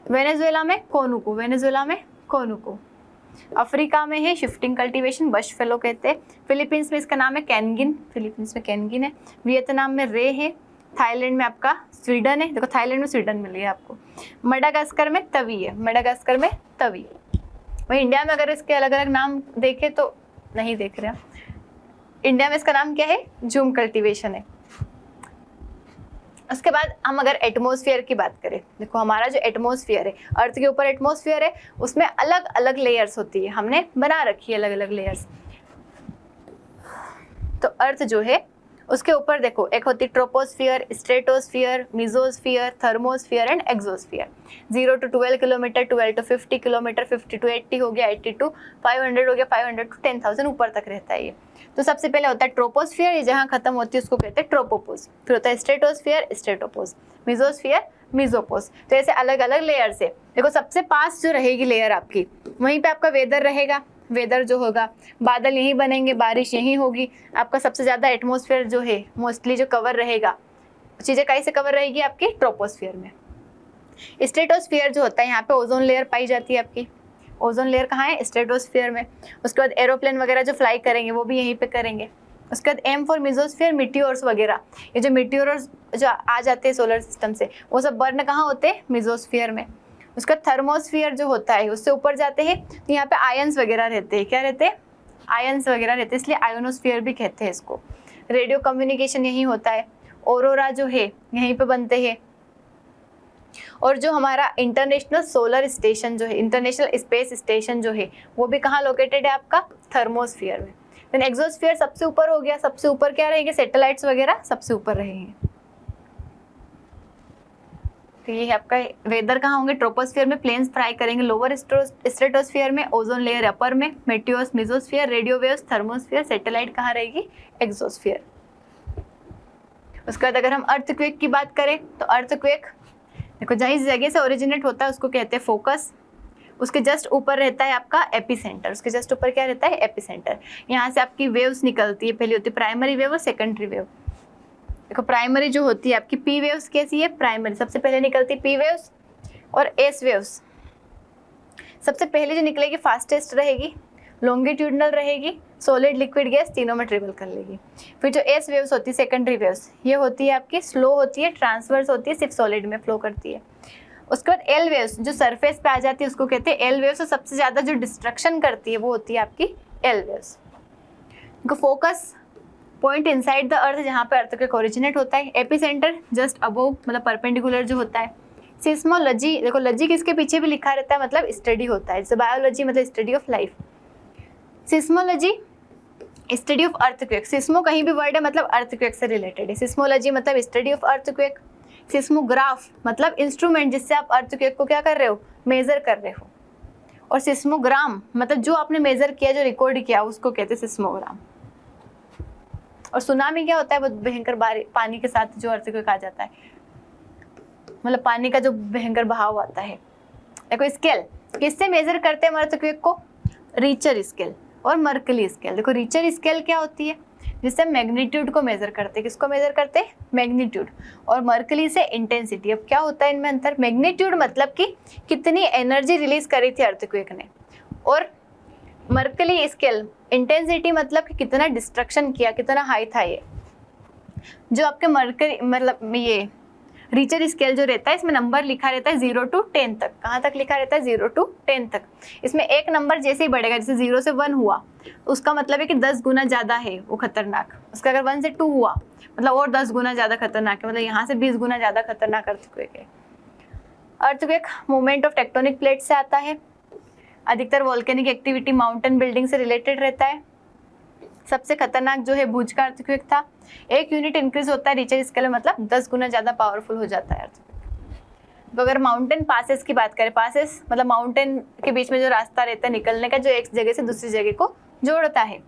वेनेजुएला में कोनुको, वेनेजुएला में कोनुको। अफ्रीका में है शिफ्टिंग कल्टीवेशन, बश फेलो कहते हैं। फिलीपींस में इसका नाम है कैनगिन, फिलीपींस में कैनगिन है। वियतनाम में रे है। थाईलैंड में आपका स्वीडन है, देखो थाईलैंड में स्वीडन मिल गया आपको। मडागास्कर में तवी है, मडागास्कर में तवी। वही इंडिया में अगर इसके अलग अलग नाम देखे तो नहीं देख रहे, इंडिया में इसका नाम क्या है? झूम कल्टीवेशन है। उसके बाद हम अगर एटमॉस्फेयर की बात करें, देखो हमारा जो एटमॉस्फेयर है, अर्थ के ऊपर एटमॉस्फेयर है, उसमें अलग अलग लेयर्स होती है, हमने बना रखी है अलग अलग लेयर्स। तो अर्थ जो है उसके ऊपर देखो, एक होती troposphere, stratosphere, mesosphere, thermosphere and exosphere. 0 to 12 kilometre, 12 to 50 kilometre, 50 to 80 हो गया, 80 to 500 हो गया, 500 to 10,000 ऊपर तक रहता है ये। तो सबसे पहले होता है ट्रोपोस्फियर, ये जहाँ खत्म होती है उसको कहते हैं ट्रोपोपोज। फिर होता है स्ट्रेटोस्फियर, स्ट्रेटोपोज, मिजोस्फियर, मिजोपोज। तो ऐसे अलग अलग लेयर से देखो, सबसे पास जो रहेगी लेयर आपकी, वहीं पे आपका वेदर रहेगा। वेदर जो होगा, बादल यहीं बनेंगे, बारिश यहीं होगी। आपका सबसे ज़्यादा एटमॉस्फेयर जो है मोस्टली जो कवर रहेगा, चीज़ें कहीं से कवर रहेगी आपकी? ट्रोपोस्फियर में। स्ट्रेटोस्फियर जो होता है, यहाँ पे ओजोन लेयर पाई जाती है आपकी। ओजोन लेयर कहाँ है? स्ट्रेटोस्फियर में। उसके बाद एरोप्लेन वगैरह जो फ्लाई करेंगे वो भी यहीं पे करेंगे। उसके बाद एम फॉर मिजोस्फियर, मिटियोर्स वगैरह, ये जो मिटियोर्स जो आ जाते हैं सोलर सिस्टम से, वो सब बर्न कहाँ होते हैं? मिजोस्फियर में। उसका थर्मोस्फियर जो होता है उससे ऊपर जाते हैं तो यहाँ पे आयंस वगैरह रहते हैं। क्या रहते हैं? आयंस वगैरह रहते हैं, इसलिए आयोनोस्फियर भी कहते हैं इसको। रेडियो कम्युनिकेशन यहीं होता है। ऑरोरा जो है यहीं पे बनते हैं। और जो हमारा इंटरनेशनल सोलर स्टेशन जो है, इंटरनेशनल स्पेस स्टेशन जो है, वो भी कहाँ लोकेटेड है आपका? थर्मोस्फियर में। देन एक्सोस्फियर सबसे ऊपर हो गया। सबसे ऊपर क्या रहेंगे? सैटेलाइट्स वगैरह सबसे ऊपर रहेंगे। तो ये है आपका वेदर। कहाँ होंगे? ट्रोपोस्फियर में प्लेन्स फ्राई करेंगे, लोअर स्ट्रेटोस्फियर में, ओजोन लेयर अपर में, meteors, मिजोस्फियर, radio waves, thermosphere, satellite कहाँ रहेगी? एक्सोस्फियर। उसके बाद अगर हम अर्थक्वेक की बात करें तो अर्थक्वेक देखो, जहाँ इस जगह से ओरिजिनेट होता है उसको कहते हैं फोकस। उसके जस्ट ऊपर रहता है आपका एपिसेंटर। उसके जस्ट ऊपर क्या रहता है? एपिसेंटर। यहाँ से आपकी वेव्स निकलती है, पहली होती है प्राइमरी वेव और सेकेंडरी वेव। देखो प्राइमरी जो होती है आपकी पी वेव्स कैसी है? प्राइमरी सबसे पहले निकलती है पी वेव्स और एस वेव्स। सबसे पहले जो निकलेगी फास्टेस्ट रहेगी, लॉन्गिट्यूडनल रहेगी, सॉलिड लिक्विड गैस तीनों में ट्रेवल कर लेगी। फिर जो एस वेव्स होती है सेकेंडरी वेव्स, ये होती है आपकी स्लो होती है, ट्रांसवर्स होती है, सिर्फ सॉलिड में फ्लो करती है। उसके बाद एल वेव्स जो सरफेस पे आ जाती है उसको कहते हैं एल वेव्स। और सबसे ज़्यादा जो डिस्ट्रक्शन करती है वो होती है आपकी L waves. Focus point inside the earth, जहाँ पे अर्थक्वेक ओरिजिनेट होता है। एपिसेंटर जस्ट अबोव मतलब परपेंडिकुलर जो होता है। सिस्मोलॉजी, देखो लॉजी किसके पीछे भी लिखा रहता है, मतलब स्टडी होता है। जैसे बायोलॉजी मतलब study of life. Seismology study of earthquake. Seismo कहीं भी वर्ड है मतलब अर्थक्वेक से रिलेटेड है। सिस्मोलॉजी मतलब स्टडी ऑफ अर्थक्वेक। सिस्मोग्राफ मतलब इंस्ट्रूमेंट जिससे आप अर्थक्वेक को क्या कर रहे हो? मेजर कर रहे हो। और सिस्मोग्राम मतलब जो आपने मेजर किया, जो रिकॉर्ड किया, उसको कहते हैं सिस्मोग्राम। और सुनामी क्या होता है? बहुत भयंकर पानी के साथ जो अर्थक्वेक आ जाता है, मतलब पानी का जो भयंकर बहाव आता है। देखो स्केल किससे मेजर करते हैं अर्थक्वेक को? रिचर स्केल और मर्कली स्केल। देखो रिचर स्केल क्या होती है? जिससे मैग्नीट्यूड को मेजर करते हैं। किसको मेजर करते हैं? मैग्नीट्यूड। और मर्कली से इंटेंसिटी। अब क्या होता है इनमें अंतर? मैग्नीट्यूड मतलब कि कितनी एनर्जी रिलीज करी थी अर्थक्वेक ने, और मर्कली स्केल इंटेंसिटी मतलब कि कितना डिस्ट्रक्शन किया, कितना हाई था ये। जो आपके मर्करी मतलब ये रिचर स्केल जो रहता है, इसमें नंबर लिखा रहता है 0 to 10 तक। कहाँ तक लिखा रहता है? 0 to 10 तक। इसमें एक नंबर जैसे ही बढ़ेगा, जैसे 0 से 1 हुआ, उसका मतलब है कि 10 गुना ज़्यादा है वो खतरनाक। उसका अगर 1 से 2 हुआ मतलब और 10 गुना ज़्यादा खतरनाक है, मतलब यहाँ से 20 गुना ज़्यादा खतरनाक अर्थक्वेक है। Earthquake movement of tectonic plate से आता है। अधिकतर वोल्केनिक एक्टिविटी माउंटेन बिल्डिंग से रिलेटेड रहता है। सबसे खतरनाक जो है भुज का अर्थक्वेक था। 1 यूनिट इंक्रीज होता है रिचर स्केल में, मतलब 10 गुना ज़्यादा पावरफुल हो जाता है अर्थक्वेक। तो अगर माउंटेन पासेस की बात करें, पासेस मतलब माउंटेन के बीच में जो रास्ता रहता है निकलने का, जो एक जगह से दूसरी जगह को जोड़ता है।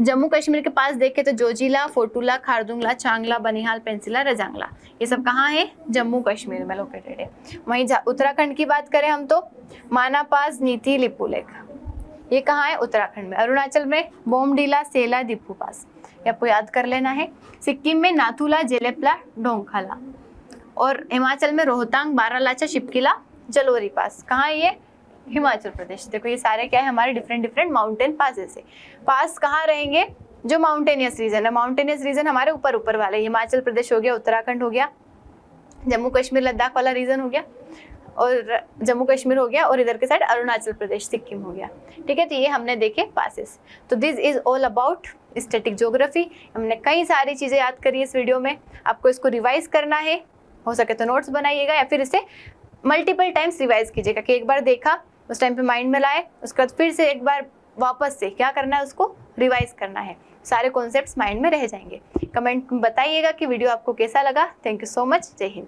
जम्मू कश्मीर के पास देखें तो जोजिला, फोटुला, खारदुंगला, चांगला, बनिहाल, पेंसिला, रजांगला, ये सब कहाँ है? जम्मू कश्मीर में लोकेटेड है। वहीं उत्तराखंड की बात करें हम तो माना पास, नीति, लिपुलेख, ये कहाँ है? उत्तराखंड में। अरुणाचल में बोमडीला, सेला, दीपू पास, ये आपको याद कर लेना है। सिक्किम में नाथुला, जेलेपला, ढोंगखाला। और हिमाचल में रोहतांग, बारालाचा, शिपकिला, जलोरी पास। कहाँ है ये? हिमाचल प्रदेश। देखो ये सारे क्या है? हमारे डिफरेंट माउंटेन पासेस है। पास कहाँ रहेंगे? जो माउंटेनियस रीजन है। माउंटेनियस रीजन हमारे ऊपर ऊपर वाले, हिमाचल प्रदेश हो गया, उत्तराखंड हो गया, जम्मू कश्मीर लद्दाख वाला रीजन हो गया, और जम्मू कश्मीर हो गया, और इधर के साइड अरुणाचल प्रदेश, सिक्किम हो गया। ठीक है, तो ये हमने देखे पासेस। तो this is all about static geography. हमने कई सारी चीज़ें याद करी इस वीडियो में। आपको इसको रिवाइज करना है, हो सके तो नोट्स बनाइएगा या फिर इसे मल्टीपल टाइम्स रिवाइज कीजिएगा कि एक बार देखा उस टाइम पे माइंड में लाए, उसके बाद फिर से एक बार वापस से क्या करना है, उसको रिवाइज करना है। सारे कॉन्सेप्ट्स माइंड में रह जाएंगे। कमेंट में बताइएगा कि वीडियो आपको कैसा लगा। Thank you so much. जय हिंद।